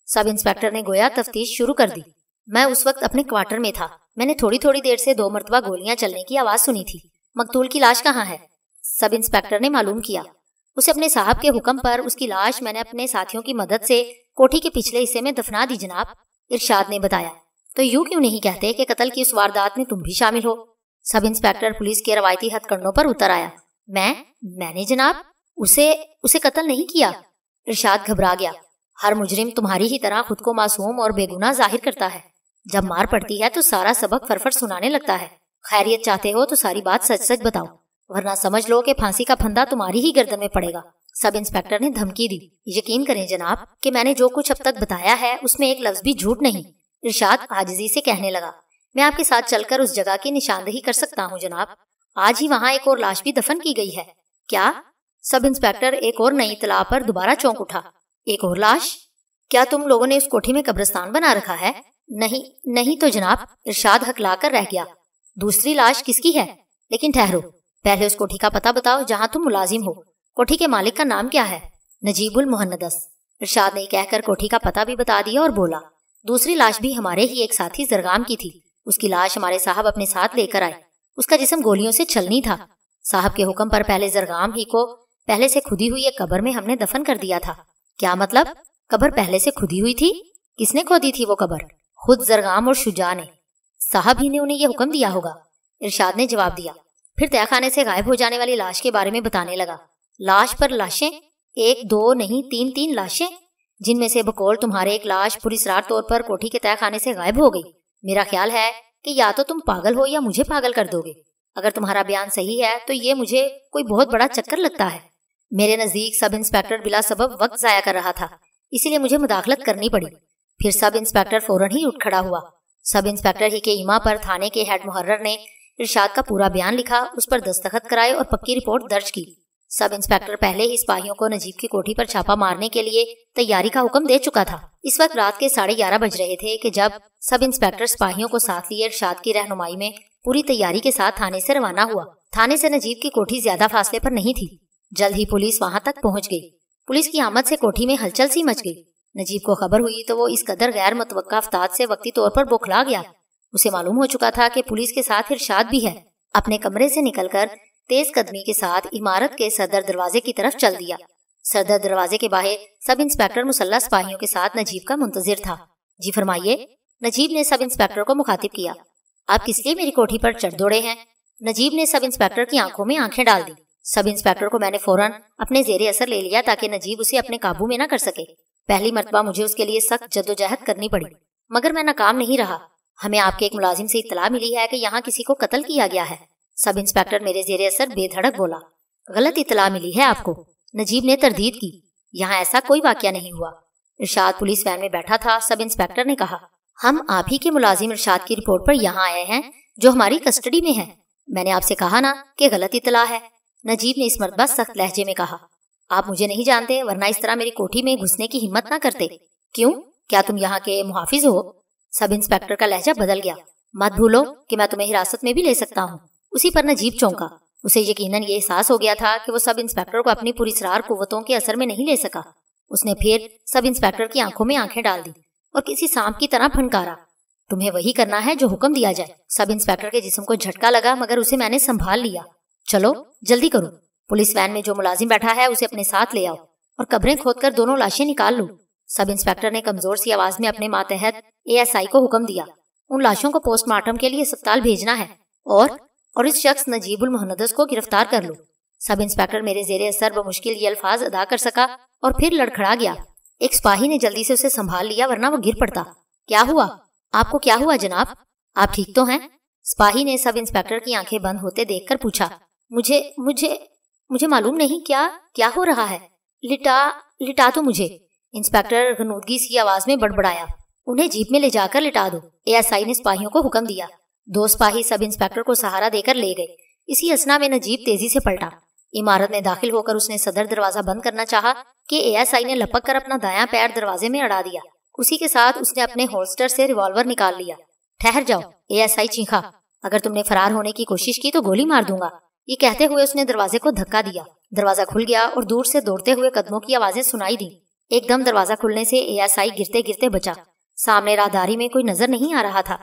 सब इंस्पेक्टर ने गोया तफ्तीश शुरू कर दी। मैं उस वक्त अपने क्वार्टर में था। मैंने थोड़ी थोड़ी देर से 2 मरतबा गोलियां चलने की आवाज सुनी थी। मकतूल की लाश कहाँ है? सब इंस्पेक्टर ने मालूम किया। उसे अपने साहब के हुक्म पर उसकी लाश मैंने अपने साथियों की मदद से कोठी के पिछले हिस्से में दफना दी जनाब, इरशाद ने बताया। तो यूं क्यों नहीं कहते कि कत्ल की उस वारदात में तुम भी शामिल हो? सब इंस्पेक्टर पुलिस के रवायती हथकंडों पर उतर आया। मैंने जनाब उसे कत्ल नहीं किया। इरशाद घबरा गया। हर मुजरिम तुम्हारी ही तरह खुद को मासूम और बेगुनाह जाहिर करता है। जब मार पड़ती है तो सारा सबक फरफर सुनाने लगता है। खैरियत चाहते हो तो सारी बात सच सच बताओ, वरना समझ लो कि फांसी का फंदा तुम्हारी ही गर्दन में पड़ेगा। सब इंस्पेक्टर ने धमकी दी। यकीन करें जनाब कि मैंने जो कुछ अब तक बताया है उसमें एक लफ्ज भी झूठ नहीं, इरशाद आजिजी से कहने लगा। मैं आपके साथ चलकर उस जगह की निशानदेही कर सकता हूँ जनाब। आज ही वहाँ एक और लाश भी दफन की गई है। क्या? सब इंस्पेक्टर एक और नई इतला पर दोबारा चौंक उठा। एक और लाश? क्या तुम लोगों ने उस कोठी में कब्रिस्तान बना रखा है? नहीं तो जनाब, इरशाद हकलाकर रह गया। दूसरी लाश किसकी है? लेकिन ठहरो, पहले उस कोठी का पता बताओ जहाँ तुम मुलाजिम हो। कोठी के मालिक का नाम क्या है? नजीबुल मुहन्नदस। इरशाद ने कहकर कोठी का पता भी बता दिया और बोला, दूसरी लाश भी हमारे ही एक साथी जरगाम की थी। उसकी लाश हमारे साहब अपने साथ लेकर आए। उसका जिस्म गोलियों से छलनी था। साहब के हुक्म पर पहले जरगाम ही को पहले से खुदी हुई एक कब्र में हमने दफन कर दिया था। क्या मतलब? कब्र पहले से खुदी हुई थी? किसने खोदी थी वो कब्र? खुद जरगाम और शुजा ने। साहब ही ने उन्हें यह हुक्म दिया होगा, इरशाद ने जवाब दिया। फिर तहखाने से गायब हो जाने वाली लाश के बारे में बताने लगा। लाश पर लाशें? 1 2 नहीं 3 लाशें, जिनमें से बकौल तुम्हारे एक लाश पुरस्रार तौर पर कोठी के तहखाने से गायब हो गई। मेरा ख्याल है कि या तो तुम पागल हो या मुझे पागल कर दोगे। अगर तुम्हारा बयान सही है तो ये मुझे कोई बहुत बड़ा चक्कर लगता है। मेरे नजदीक सब इंस्पेक्टर बिला सबब वक्त जाया कर रहा था, इसीलिए मुझे मुदाखलत करनी पड़ी। फिर सब इंस्पेक्टर फौरन ही उठ खड़ा हुआ। सब इंस्पेक्टर ही के ईमा पर थाने के हेड मुहर्रर ने इरशाद का पूरा बयान लिखा, उस पर दस्तखत कराए और पक्की रिपोर्ट दर्ज की। सब इंस्पेक्टर पहले ही सिपाहियों को नजीब की कोठी पर छापा मारने के लिए तैयारी का हुक्म दे चुका था। इस वक्त रात के 11:30 बज रहे थे कि जब सब इंस्पेक्टर सिपाहियों को साथ लिए इरशाद की रहनुमाई में पूरी तैयारी के साथ थाने से रवाना हुआ। थाने से नजीब की कोठी ज्यादा फासले पर नहीं थी। जल्द ही पुलिस वहां तक पहुंच गई। पुलिस की आमद से कोठी में हलचल सी मच गई। नजीब को खबर हुई तो वो इस कदर गैर मुतवक्का अफ्ताद से वक्ती तौर पर बौखला गया। उसे मालूम हो चुका था कि पुलिस के साथ इरशाद भी है। अपने कमरे से निकलकर तेज कदमी के साथ इमारत के सदर दरवाजे की तरफ चल दिया। सदर दरवाजे के बाहर सब इंस्पेक्टर मुसल्लह सिपाहियों के साथ नजीब का मुंतजिर था। जी फरमाइए, नजीब ने सब इंस्पेक्टर को मुखातिब किया। आप किस लिए मेरी कोठी पर चढ़ दौड़े हैं? नजीब ने सब इंस्पेक्टर की आंखों में आंखें डाल दी। सब इंस्पेक्टर को मैंने फौरन अपने जेरे असर ले लिया ताकि नजीब उसे अपने काबू में न कर सके। पहली मर्तबा मुझे उसके लिए सख्त जद्दोजहद करनी पड़ी, मगर मैं नाकाम नहीं रहा। हमें आपके एक मुलाजिम से इत्तला मिली है कि यहाँ किसी को कत्ल किया गया है। सब इंस्पेक्टर मेरे जेरे असर बेधड़क बोला। गलत इत्तला मिली है आपको, नजीब ने तरदीद की। यहाँ ऐसा कोई वाकया नहीं हुआ। इरशाद पुलिस वैन में बैठा था। सब इंस्पेक्टर ने कहा, हम आप ही के मुलाजिम इरशाद की रिपोर्ट पर यहाँ आए हैं जो हमारी कस्टडी में है। मैंने आपसे कहा ना कि गलत इत्तला है। नजीब ने इस मर्तबा सख्त लहजे में कहा, आप मुझे नहीं जानते, वरना इस तरह मेरी कोठी में घुसने की हिम्मत ना करते। क्यों, क्या तुम यहाँ के मुहाफिज हो? सब इंस्पेक्टर का लहजा बदल गया। मत भूलो कि मैं तुम्हें हिरासत में भी ले सकता हूँ। उसी पर नजीब चौंका। उसे यकीनन ये एहसास हो गया था कि वो सब इंस्पेक्टर को अपनी पूरी सरार कुव्वतों के असर में नहीं ले सका। उसने फिर सब इंस्पेक्टर की आंखों में आंखें डाल दी और किसी सांप की तरह फनकारा, तुम्हें वही करना है जो हुक्म दिया जाए। सब इंस्पेक्टर के जिस्म को झटका लगा, मगर उसे मैंने संभाल लिया। चलो जल्दी करो, पुलिस वैन में जो मुलाजिम बैठा है उसे अपने साथ ले आओ और कब्रें खोदकर दोनों लाशें निकाल लो। सब इंस्पेक्टर ने कमजोर सी आवाज में अपने मातहत ASI को हुक्म दिया, उन लाशों को पोस्टमार्टम के लिए अस्पताल भेजना है और इस शख्स नजीबुल मुहन्नदस को गिरफ्तार कर लो। सब इंस्पेक्टर मेरे जेरे असर बमुश्किल ये अल्फाज अदा कर सका और फिर लड़खड़ा गया। एक सिपाही ने जल्दी से उसे संभाल लिया, वरना वो गिर पड़ता। क्या हुआ? आपको क्या हुआ जनाब? आप ठीक तो हैं? सिपाही ने सब इंस्पेक्टर की आंखें बंद होते देखकर पूछा। मुझे मालूम नहीं क्या हो रहा है। लिटा तो मुझे, इंस्पेक्टर गनूदगी सी आवाज में बड़बड़ाया। उन्हें जीप में ले जाकर लिटा दो, ASI ने सिपाहियों को हुक्म दिया। 2 सिपाही सब इंस्पेक्टर को सहारा देकर ले गए। इसी असना में नजीब तेजी से पलटा। عمارت میں داخل ہو کر اس نے صدر دروازہ بند کرنا چاہا کہ ASI نے لپک کر اپنا دایاں پیر دروازے میں اڑا دیا۔ اسی کے ساتھ اس نے اپنے ہولسٹر سے ریوالور نکال لیا۔ ٹھہر جاؤ، ASI چیخا، اگر تم نے فرار ہونے کی کوشش کی تو گولی مار دوں گا۔ یہ کہتے ہوئے اس نے دروازے کو دھکا دیا۔ دروازہ کھل گیا اور دور سے دوڑتے ہوئے قدموں کی آوازیں سنائی دی۔ ایک دم دروازہ کھلنے سے ASI گرتے گرتے بچا۔ سامنے راہداری میں کوئی نظر نہیں آ رہا تھا۔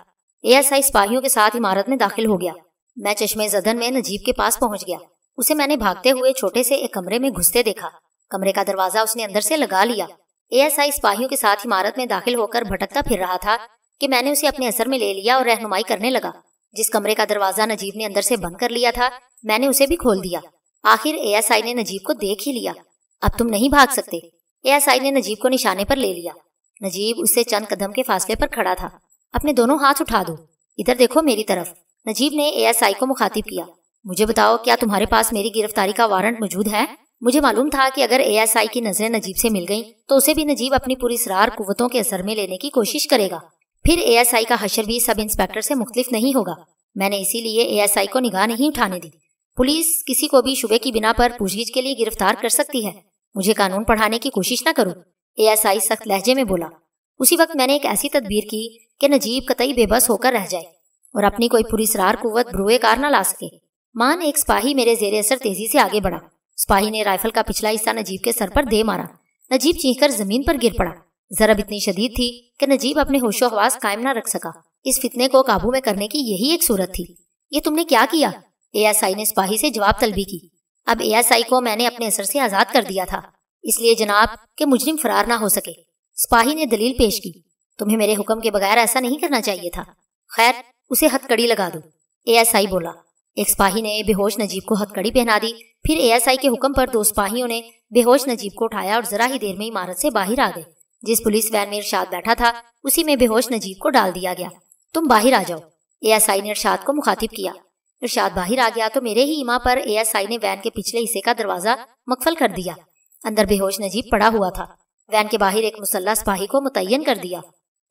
ASI سپاہیوں کے ساتھ عمارت میں داخل ہو گیا۔ میں چشمے زدن میں نجیب کے پاس پہنچ گیا۔ اسے میں نے بھاگتے ہوئے چھوٹے سے ایک کمرے میں گھستے دیکھا۔ کمرے کا دروازہ اس نے اندر سے لگا لیا۔ ASI سپاہیوں کے ساتھ عمارت میں داخل ہو کر بھٹکتا پھر رہا تھا کہ میں نے اسے اپنے اثر میں لے لیا اور رہنمائی کرنے لگا۔ جس کمرے کا دروازہ نجیب نے اندر سے بند کر لیا تھا میں نے اسے بھی کھول دیا۔ آخر ASI نے نجیب کو دیکھ ہی لیا۔ اب تم نہیں بھاگ سکتے۔ ASI نے نجیب کو نشانے پر لے لیا۔ نجیب اس سے چند قدم کے فاصلے پر کھڑا تھا۔ اپنے دونوں ہاتھ اٹھا دو، ادھر دیکھو میری طرف۔ نجیب نے ASI کو مخاطب کیا۔ مجھے بتاؤ، کیا تمہارے پاس میری گرفتاری کا وارنٹ موجود ہے؟ مجھے معلوم تھا کہ اگر ASI کی نظریں نجیب سے مل گئیں تو اسے بھی نجیب اپنی پوری اسرار قوتوں کے اثر میں لینے کی کوشش کرے گا۔ پھر ASI کا حشر بھی سب انسپیکٹر سے مختلف نہیں ہوگا۔ میں نے اسی لیے ASI کو نگاہ نہیں اٹھانے دی۔ پولیس کسی کو بھی شبے کی بنا پر پوچھ گچھ کے لیے گرفتار کر سکتی ہے۔ مجھے قانون پڑھانے کی کوشش نہ کرو، ASI سخت لہجے میں بولا۔ اسی وقت میں نے ایک ایسی تدبیر کی کہ نجیب قطعی بے بس ہو کر رہ جائے اور اپنی کوئی پوری اسرار قوت بروئے کار نہ لا سکے۔ مان ایک سپاہی میرے زیر اثر تیزی سے آگے بڑھا۔ سپاہی نے رائفل کا پچھلا حصہ نجیب کے سر پر دے مارا۔ نجیب چیخ کر زمین پر گر پڑا۔ ضرب اتنی شدید تھی کہ نجیب اپنے ہوش و حواس قائم نہ رکھ سکا۔ اس فتنے کو قابو میں کرنے کی یہی ایک صورت تھی۔ یہ تم نے کیا کیا؟ ASI نے سپاہی سے جواب طلبی کی۔ اب ASI کو میں نے اپنے اثر سے آزاد کر دیا تھا، اس لیے جناب کہ مجرم فرار نہ ہو سکے۔ سپاہی نے دلیل پیش کی۔ تمہیں میرے حکم کے بغیر ایسا نہیں کرنا چاہیے تھا۔ خیر، اسے ہتھ کڑی لگا دو، ASI بولا۔ ایک سپاہی نے بے ہوش نجیب کو ہتھ کڑی پہنا دی۔ پھر ASI کے حکم پر دو سپاہیوں نے بے ہوش نجیب کو اٹھایا اور ذرا ہی دیر میں عمارت سے باہر آ گئے۔ جس پولیس وین میں ارشاد بیٹھا تھا اسی میں بے ہوش نجیب کو ڈال دیا گیا۔ تم باہر آ جاؤ، ASI نے ارشاد کو مخاطب کیا۔ ارشاد باہر آ گیا تو میرے ہی ایما پر ASI نے وین کے پچھلے حصے کا دروازہ مقفل کر دیا۔ اندر بے ہوش نجیب پڑا ہوا تھا۔ وین کے باہر ایک مسلح سپاہی کو متعین کر دیا۔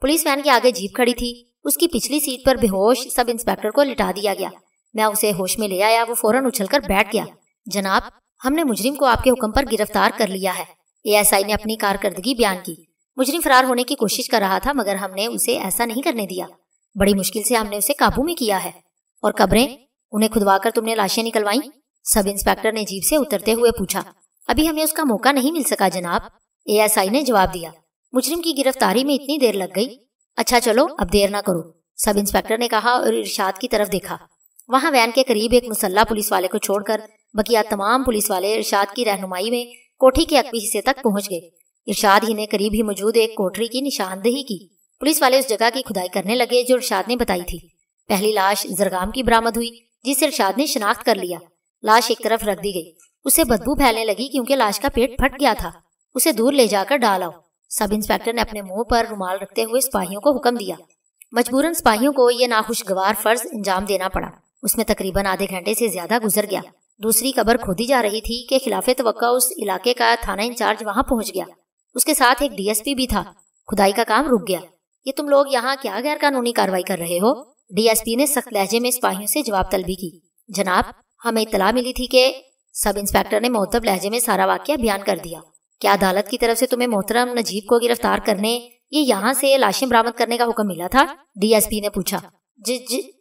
پولیس وین کے آگے جیپ کھڑی تھی، اس کی پچھلی سیٹ پر بے ہوش سب انسپیکٹر کو لٹا دیا گیا۔ میں اسے ہوش میں لے آیا، وہ فوراً اچھل کر بیٹھ گیا۔ جناب، ہم نے مجرم کو آپ کے حکم پر گرفتار کر لیا ہے، ASI نے اپنی کارکردگی بیان کی۔ مجرم فرار ہونے کی کوشش کر رہا تھا مگر ہم نے اسے ایسا نہیں کرنے دیا۔ بڑی مشکل سے ہم نے اسے قابو میں کیا ہے۔ اور قبریں، انہیں کھدوا کر تم نے لاشیں نکلوائیں؟ سب انسپیکٹر نے جیپ سے اترتے ہوئے پوچھا۔ ابھی ہمیں اس کا موقع نہیں مل سکا جناب، ASI نے جواب دیا۔ مجرم کی گرفتاری میں اتنی دیر لگ گئی۔ اچھا چلو اب دیر نہ کرو، سب انسپیکٹر نے کہا اور ارشاد کی طرف دیکھا۔ وہاں وین کے قریب ایک مسلح پولیس والے کو چھوڑ کر بقیہ تمام پولیس والے ارشاد کی رہنمائی میں کوٹھی کے عقبی حصے تک پہنچ گئے۔ ارشاد ہی نے قریب ہی موجود ایک کوٹری کی نشاندہی کی۔ پولیس والے اس جگہ کی کھدائی کرنے لگے جو ارشاد نے بتائی تھی۔ پہلی لاش زرگام کی برآمد ہوئی جسے ارشاد نے شناخت کر لیا۔ لاش ایک طرف رکھ دی گئی، اسے بدبو پھیلنے لگی کیونکہ لاش کا پیٹ پھٹ گیا تھا۔ اسے دور لے جا کر ڈال آؤ۔ سب انسپیکٹر نے اپنے منہ پر رومال رکھتے ہوئے سپاہیوں کو حکم دیا۔ مجبوراً سپاہیوں کو یہ ناخوشگوار فرض انجام دینا پڑا۔ اس میں تقریباً آدھے گھنٹے سے زیادہ گزر گیا۔ دوسری قبر کھودی جا رہی تھی کہ خلاف توقع اس علاقے کا تھانہ انچارج وہاں پہنچ گیا۔ اس کے ساتھ ایک DSP بھی تھا۔ کھدائی کا کام رک گیا۔ یہ تم لوگ یہاں کیا غیر قانونی کارروائی کر رہے ہو؟ DSP نے سخت لہجے میں سپاہیوں سے جواب طلبی کی۔ جناب، ہمیں اطلاع ملی تھی کہ… سب انسپیکٹر نے معتب لہجے میں سارا واقعہ بیان کر دیا۔ کیا عدالت کی طرف سے تمہیں محترم نجیب کو گرفتار کرنے یہ یہاں سے لاشیں برآمد کرنے کا حکم ملا تھا؟ DSP نے پوچھا۔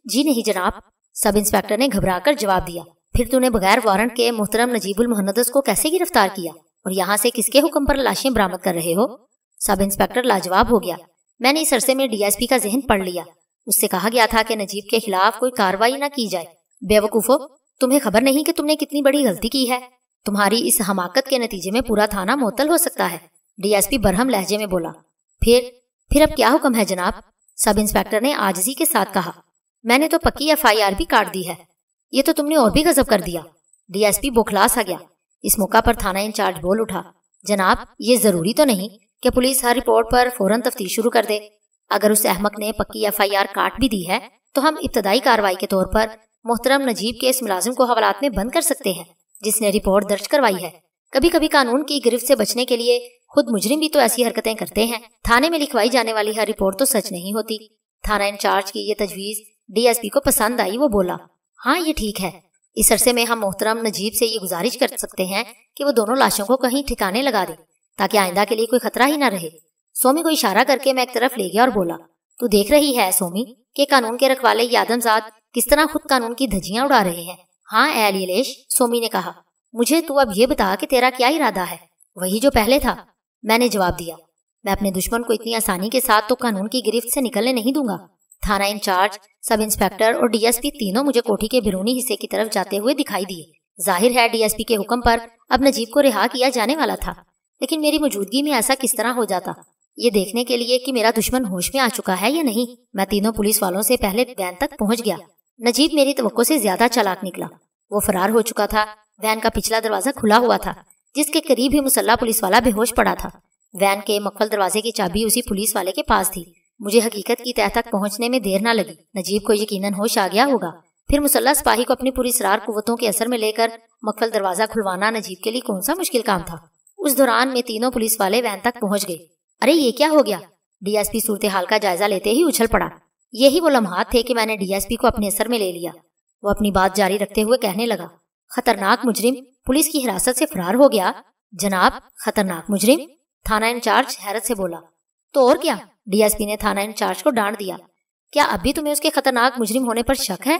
جی نہیں جناب، سب انسپیکٹر نے گھبرا کر جواب دیا۔ پھر تو نے بغیر وارنٹ کے محترم نجیب المہندس کو کیسے گرفتار کیا اور یہاں سے کس کے حکم پر لاشیں برآمد کر رہے ہو؟ سب انسپیکٹر لاجواب ہو گیا۔ میں نے اس عرصے میں DSP کا ذہن پڑھ لیا۔ اس سے کہا گیا تھا کہ نجیب کے خلاف کوئی کارروائی نہ کی جائے۔ بے وقوفو، تمہیں خبر نہیں کہ تم نے کتنی بڑی غلطی کی ہے؟ تمہاری اس حماقت کے نتیجے میں پورا تھانہ معطل ہو سکتا ہے، DSP برہم لہجے میں بولا۔ پھر اب کیا حکم ہے جناب؟ سب انسپیکٹر نے عاجزی کے ساتھ کہا۔ میں نے تو پکی FIR بھی کاٹ دی ہے۔ یہ تو تم نے اور بھی غضب کر دیا۔ DSP بوکھلا سا گیا۔ اس موقع پر تھانہ انچارج بول اٹھا۔ جناب، یہ ضروری تو نہیں کہ پولیس ہر رپورٹ پر فوراً تفتیش شروع کر دے۔ اگر اس احمق نے پکی FIR کاٹ بھی دی ہے تو ہم ابتدائی کارروائی کے طور پر محترم نجیب کے اس ملازم کو حوالات میں بند کر سکتے ہیں جس نے رپورٹ درج کروائی ہے۔ کبھی کبھی قانون کی گرفت سے بچنے کے لیے خود مجرم بھی تو ایسی حرکتیں کرتے ہیں۔ تھانے میں لکھوائی جانے والی ہر رپورٹ تو سچ نہیں ہوتی۔ تھانہ انچارج کی یہ تجویز DSP کو پسند آئی۔ وہ بولا، ہاں یہ ٹھیک ہے، इस अरसे में हम मोहतरम नजीब से ये गुजारिश कर सकते हैं कि वो दोनों लाशों को कहीं ठिकाने लगा दे ताकि आइंदा के लिए कोई खतरा ही ना रहे। सोमी को इशारा करके मैं एक तरफ ले गया और बोला, तू देख रही है सोमी कि कानून के रखवाले ये आदमजाद किस तरह खुद कानून की धज्जियां उड़ा रहे हैं। हाँ एलियलेश, सोमी ने कहा, मुझे तू अब ये बता कि तेरा क्या इरादा है। वही जो पहले था, मैंने जवाब दिया। मैं अपने दुश्मन को इतनी आसानी के साथ तो कानून की गिरफ्त से निकलने नहीं दूंगा। थाना इंचार्ज, सब इंस्पेक्टर और डीएसपी तीनों मुझे कोठी के बिरूनी हिस्से की तरफ जाते हुए दिखाई दिए। जाहिर है डीएसपी के हुक्म पर अब नजीब को रिहा किया जाने वाला था, लेकिन मेरी मौजूदगी में ऐसा किस तरह हो जाता, ये देखने के लिए कि मेरा दुश्मन होश में आ चुका है या नहीं, मैं तीनों पुलिस वालों से पहले वैन तक पहुंच गया। नजीब मेरी तवक्को से ज्यादा चालाक निकला। वो फरार हो चुका था। वैन का पिछला दरवाजा खुला हुआ था, जिसके करीब ही मुसल्ला पुलिस वाला बेहोश पड़ा था। वैन के मक्फल दरवाजे की चाबी उसी पुलिस वाले के पास थी। मुझे हकीकत की तह तक पहुंचने में देर न लगी। नजीब को यकीनन होश आ गया होगा। फिर मुसल्ला सिपाही को अपनी पूरी इसरार कुव्वतों के असर में लेकर मक्फल दरवाजा खुलवाना नजीब के लिए कौन सा मुश्किल काम था। उस दौरान में तीनों पुलिस वाले वैन तक पहुंच गए। अरे ये क्या हो गया? डीएसपी सूरत हाल का जायजा लेते ही उछल पड़ा। यही वो लम्हात थे कि मैंने डीएसपी को अपने असर में ले लिया। वो अपनी बात जारी रखते हुए कहने लगा, खतरनाक मुजरिम पुलिस की हिरासत से फरार हो गया। जनाब, खतरनाक मुजरिम? थाना इंचार्ज हैरत से बोला। तो और क्या? डीएसपी ने थाना इंचार्ज को डांट दिया। क्या अभी तुम्हें उसके खतरनाक मुजरिम होने पर शक है?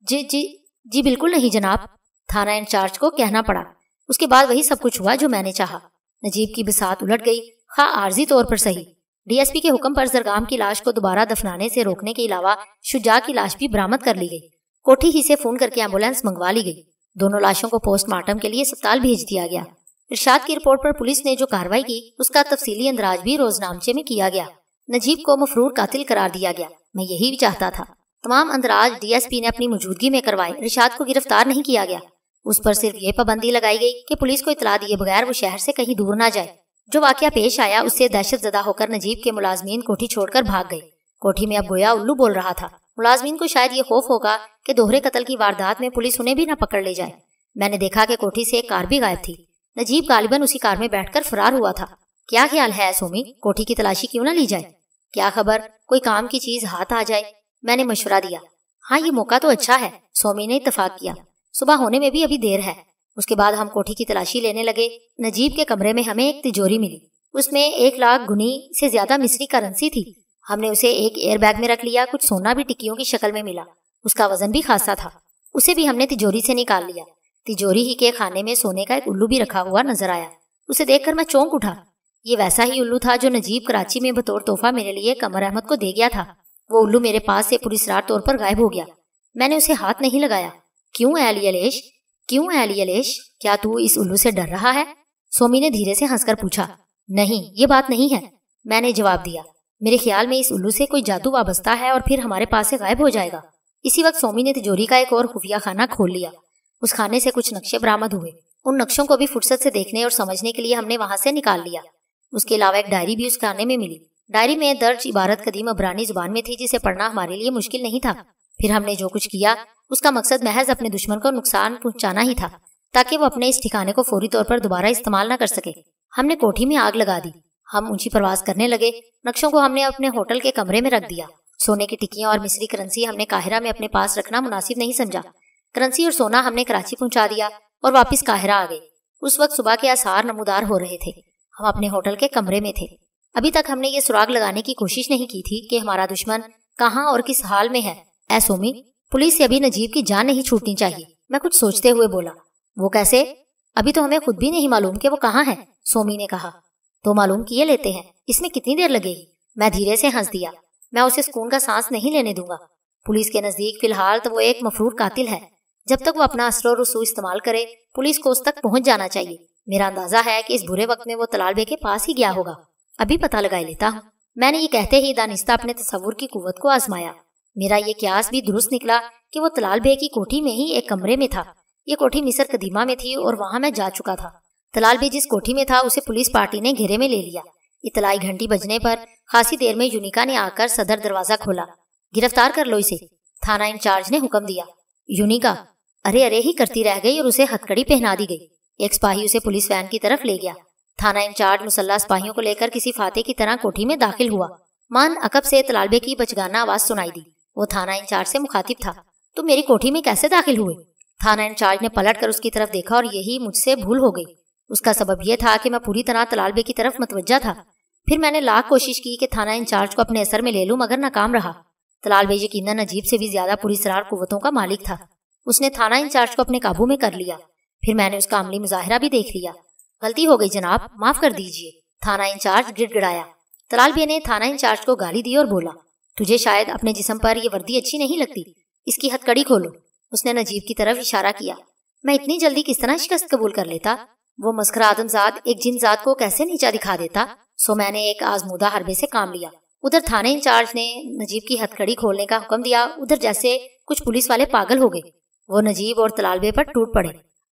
जी बिल्कुल नहीं जनाब, थाना इंचार्ज को कहना पड़ा। उसके बाद वही सब कुछ हुआ जो मैंने चाहा। नजीब की बिसात उलट गई, खा आर्जी तौर पर सही। डीएसपी के हुक्म पर जरगाम की लाश को दोबारा दफनाने से रोकने के अलावा शुजा की लाश भी बरामद कर ली गई। कोठी ही से फोन करके एम्बुलेंस मंगवा ली गई। दोनों लाशों को पोस्टमार्टम के लिए अस्पताल भेज दिया गया। इरशाद की रिपोर्ट पर पुलिस ने जो कार्रवाई की उसका तफसीली अंदराज भी रोजनामचे में किया गया। नजीब को मफरूर कातिल करार दिया गया। मैं यही भी चाहता था। तमाम अंदराज डीएसपी ने अपनी मौजूदगी में करवाए। इरशाद को गिरफ्तार नहीं किया गया। उस पर सिर्फ ये पाबंदी लगाई गई कि पुलिस को इतला दिए बगैर वो शहर से कहीं दूर ना जाए। जो वाकया पेश आया उससे दहशत ज़दा होकर नजीब के मुलाजमीन कोठी छोड़कर भाग गए। कोठी में अब गोया उल्लू बोल रहा था। मुलाजमीन को शायद ये खौफ होगा कि दोहरे कत्ल की वारदात में पुलिस उन्हें भी न पकड़ ले जाए। मैंने देखा कि कोठी से एक कार भी गायब थी। नजीब गालिबन उसी कार में बैठकर फरार हुआ था। क्या ख्याल है सोमी, कोठी की तलाशी क्यों न ली जाए? क्या खबर कोई काम की चीज हाथ आ जाए, मैंने मशवरा दिया। हाँ ये मौका तो अच्छा है, सोमी ने इत्तफाक किया। सुबह होने में भी अभी देर है। उसके बाद हम कोठी की तलाशी लेने लगे। नजीब के कमरे में हमें एक तिजोरी मिली। उसमें 1 लाख गुनी से ज्यादा मिस्री करेंसी थी। हमने उसे एक एयर बैग में रख लिया। कुछ सोना भी टिक्कियों की शक्ल में मिला। उसका वजन भी खासा था। उसे भी हमने तिजोरी से निकाल लिया। तिजोरी ही के खाने में सोने का एक उल्लू भी रखा हुआ नजर आया। उसे देखकर मैं चौंक उठा। ये वैसा ही उल्लू था जो नजीब कराची में बतौर तोहफा मेरे लिए कमर अहमद को दे गया था। वो उल्लू मेरे पास से पुरस्कार तौर पर गायब हो गया। मैंने उसे हाथ नहीं लगाया। क्यों एलियलेश, क्या तू इस उल्लू से डर रहा है? सोमी ने धीरे से हंसकर पूछा। नहीं, ये बात नहीं है, मैंने जवाब दिया। मेरे ख्याल में इस उल्लू से कोई जादू वाबस्ता है और फिर हमारे पास से गायब हो जाएगा। इसी वक्त सोमी ने तिजोरी का एक और खुफिया खाना खोल लिया। उस खाने से कुछ नक्शे बरामद हुए। उन नक्शों को भी फुर्सत से देखने और समझने के लिए हमने वहां से निकाल लिया। उसके अलावा एक डायरी भी उस खाने में मिली। डायरी में दर्ज इबारत कदीम अबरानी जुबान में थी, जिसे पढ़ना हमारे लिए मुश्किल नहीं था। फिर हमने जो कुछ किया उसका मकसद महज अपने दुश्मन को नुकसान पहुंचाना ही था, ताकि वो अपने इस ठिकाने को फौरी तौर पर दोबारा इस्तेमाल न कर सके। हमने कोठी में आग लगा दी। हम ऊंची प्रवास करने लगे। नक्शों को हमने अपने होटल के कमरे में रख दिया। सोने की टिक्कियां और मिस्री करेंसी हमने काहिरा में अपने पास रखना मुनासिब नहीं समझा। करेंसी और सोना हमने कराची पहुंचा दिया और वापस काहिरा आ गए। उस वक्त सुबह के आसार नमूदार हो रहे थे। हम अपने होटल के कमरे में थे। अभी तक हमने ये सुराग लगाने की कोशिश नहीं की थी कि हमारा दुश्मन कहाँ और किस हाल में है। ऐ सोमी, पुलिस से अभी नजीब की जान नहीं छूटनी चाहिए, मैं कुछ सोचते हुए बोला। वो कैसे? अभी तो हमें खुद भी नहीं मालूम कि वो कहाँ है, सोमी ने कहा। तो मालूम किए लेते हैं, इसमें कितनी देर लगेगी? मैं धीरे से हंस दिया। मैं उसे सुकून का सांस नहीं लेने दूंगा। पुलिस के नजदीक फिलहाल तो वो एक मफरूर कातिल है। जब तक वो अपना असर और रसूख इस्तेमाल करे, पुलिस को उस तक पहुंच जाना चाहिए। मेरा अंदाजा है कि इस बुरे वक्त में वो तलाल बे के पास ही गया होगा। अभी पता लगा लेता हूँ। मैंने ये कहते ही दानिस्ता अपने तसव्वुर की कुव्वत को आजमाया। मेरा ये क्यास भी दुरुस्त निकला कि वो तलाल बे की कोठी में ही एक कमरे में था। ये कोठी मिस्र कदीमा में थी और वहां मैं जा चुका था। तलाल बे जिस कोठी में था उसे पुलिस पार्टी ने घेरे में ले लिया। इतलाई घंटी बजने पर खासी देर में यूनिका ने आकर सदर दरवाजा खोला। गिरफ्तार कर लो इसे, थाना इंचार्ज ने हुक्म दिया। यूनिका अरे ही करती रह गई और उसे हथकड़ी पहना दी गई। एक सिपाही उसे पुलिस वैन की तरफ ले गया। थाना इंचार्ज मुसल्ला सिपाहियों को लेकर किसी फाते की तरह कोठी में दाखिल हुआ। मान अकब से तलाल बे की बचगाना आवाज सुनाई दी। वो थाना इंचार्ज से मुखातिब था। तुम मेरी कोठी में कैसे दाखिल हुए? थाना इंचार्ज ने पलट कर उसकी तरफ देखा और यही मुझसे भूल हो गई। उसका सबब यह था कि मैं पूरी तरह तलाल बे की तरफ मतवज्जा था। फिर मैंने लाख कोशिश की कि थाना इंचार्ज को अपने असर में ले लूं, मगर नाकाम रहा। तलाल बे यकीनन नजीब से भी ज्यादा पुरअसरार कुव्वतों का मालिक था। उसने थाना इंचार्ज को अपने काबू में कर लिया। फिर मैंने उसका अमली मुजाहिरा भी देख लिया। गलती हो गई जनाब, माफ कर दीजिए, थाना इंचार्ज गिड़गिड़ाया। तलाल बे ने थाना इंचार्ज को गाली दी और बोला, तुझे शायद अपने जिस्म पर यह वर्दी अच्छी नहीं लगती, इसकी हथकड़ी खोलो। उसने नजीब की तरफ इशारा किया। मैं इतनी जल्दी किस तरह शिकस्त कबूल कर लेता? वो मस्खरा आदमजाद एक जिनजात को कैसे नीचा दिखा देता? सो मैंने एक आजमूदा हरबे से काम लिया। उधर थाने इंचार्ज ने नजीब की हथकड़ी खोलने का हुक्म दिया, उधर जैसे कुछ पुलिस वाले पागल हो गए। वो नजीब और तलाल बे पर टूट पड़े।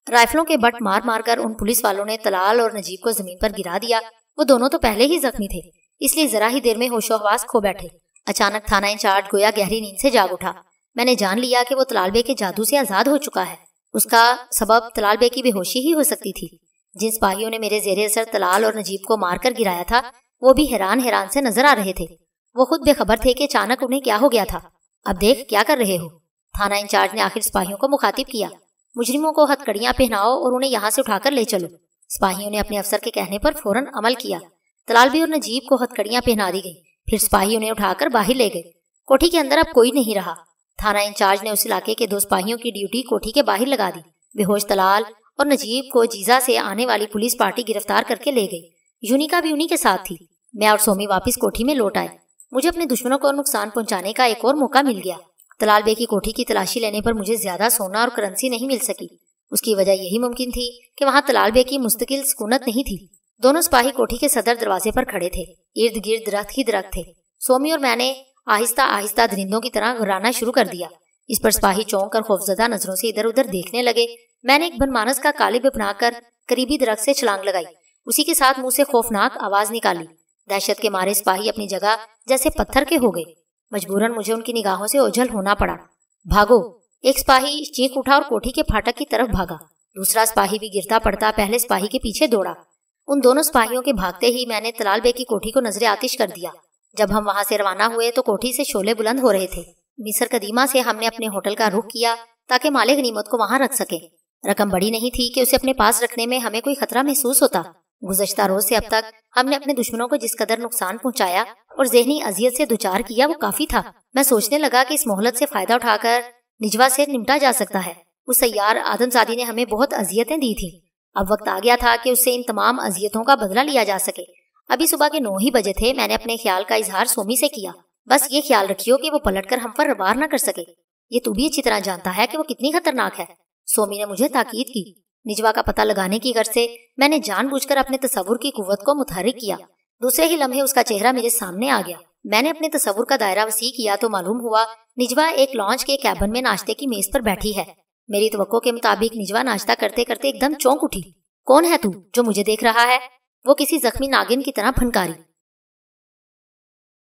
राइफलों के बट मार मार कर उन पुलिस वालों ने तलाल और नजीब को जमीन पर गिरा दिया। वो दोनों तो पहले ही जख्मी थे, इसलिए जरा ही देर में होशो हवास खो बैठे। अचानक थाना इंचार्ज गोया गहरी नींद से जाग उठा। मैंने जान लिया कि वो तलाल बे के जादू से आजाद हो चुका है। उसका सबब तलाल बे की बेहोशी ही हो सकती थी। जिन सिपाहियों ने मेरे जेरे असर तलाल और नजीब को मारकर गिराया था, वो भी हैरान से नजर आ रहे थे। वो खुद बेखबर थे कि अचानक उन्हें क्या हो गया था। अब देख क्या कर रहे हो? थाना इंचार्ज ने आखिर सिपाहियों को मुखातिब किया। मुजरिमों को हथकड़ियां पहनाओ और उन्हें यहाँ से उठाकर ले चलो। सिपाहियों ने अपने अफसर के कहने पर फौरन अमल किया। तलाल बे और नजीब को हथकड़ियां पहना दी गई। फिर सिपाही उन्हें उठाकर बाहर ले गए। कोठी के अंदर अब कोई नहीं रहा। थाना इंचार्ज ने उस इलाके के 2 सिपाहियों की ड्यूटी कोठी के बाहर लगा दी। बेहोश तलाल और नजीब को जीजा से आने वाली पुलिस पार्टी गिरफ्तार करके ले गई। यूनिका भी उन्हीं के साथ थी। मैं और सोमी वापस कोठी में लौट आए। मुझे अपने दुश्मनों को नुकसान पहुंचाने का एक और मौका मिल गया। तलाल बे की कोठी की तलाशी लेने पर मुझे ज्यादा सोना और करेंसी नहीं मिल सकी। उसकी वजह यही मुमकिन थी कि वहाँ तलाल बे की मुस्तकिल सुकूनत नहीं थी। दोनों सिपाही कोठी के सदर दरवाजे पर खड़े थे। इर्द गिर्द दरख्त ही दरख्त थे। सोमी और मैंने आहिस्ता आहिस्ता दरिंदों की तरह घुराना शुरू कर दिया। इस पर सिपाही चौंक कर खौफजदा नजरों से इधर उधर देखने लगे। मैंने एक बनमानस का कालिब बनाकर करीबी दरख्त से छलांग लगाई। उसी के साथ मुंह से खौफनाक आवाज निकाली। दहशत के मारे सिपाही अपनी जगह जैसे पत्थर के हो गए। मजबूरन मुझे उनकी निगाहों से ओझल होना पड़ा। भागो! एक सिपाही चीख उठा और कोठी के फाटक की तरफ भागा। दूसरा सिपाही भी गिरता पड़ता पहले सिपाही के पीछे दौड़ा। उन दोनों सिपाहियों के भागते ही मैंने तलाल बे की कोठी को नजरे आतिश कर दिया। जब हम वहां से रवाना हुए तो कोठी से शोले बुलंद हो रहे थे। मिस्र कदीमा से हमने अपने होटल का रुख किया ताकि माले गनीमत को वहां रख सके। रकम बड़ी नहीं थी कि उसे अपने पास रखने में हमें कोई खतरा महसूस होता। गुज़श्ता रोज से अब तक हमने अपने दुश्मनों को जिस कदर नुकसान पहुंचाया और ज़हनी अजियत से दुचार किया वो काफी था। मैं सोचने लगा कि इस मोहलत से फायदा उठाकर निजवा से निपटा जा सकता है। उस सैयार आदमजादी ने हमें बहुत अजियतें दी थी। अब वक्त आ गया था कि उससे इन तमाम अजियतों का बदला लिया जा सके। अभी सुबह के 9 ही बजे थे। मैंने अपने ख्याल का इजहार सोमी से किया। बस ये ख्याल रखियो कि वो पलटकर हम पर वार न कर सके। ये तू भी अच्छी तरह जानता है कि वो कितनी खतरनाक है। सोमी ने मुझे ताकीद की। निजवा का पता लगाने की गर्ज से मैंने जानबूझकर अपने तसव्वुर की कुव्वत को मुतहरिक किया। दूसरे ही लम्हे उसका चेहरा मेरे सामने आ गया। मैंने अपने तसव्वुर का दायरा वसी किया तो मालूम हुआ निजवा एक लॉन्च के कैबिन में नाश्ते की मेज पर बैठी है। मेरी तवक्को के मुताबिक निजवा नाश्ता करते करते एकदम चौंक उठी। कौन है तू जो मुझे देख रहा है? वो किसी जख्मी नागिन की तरह फनकारी।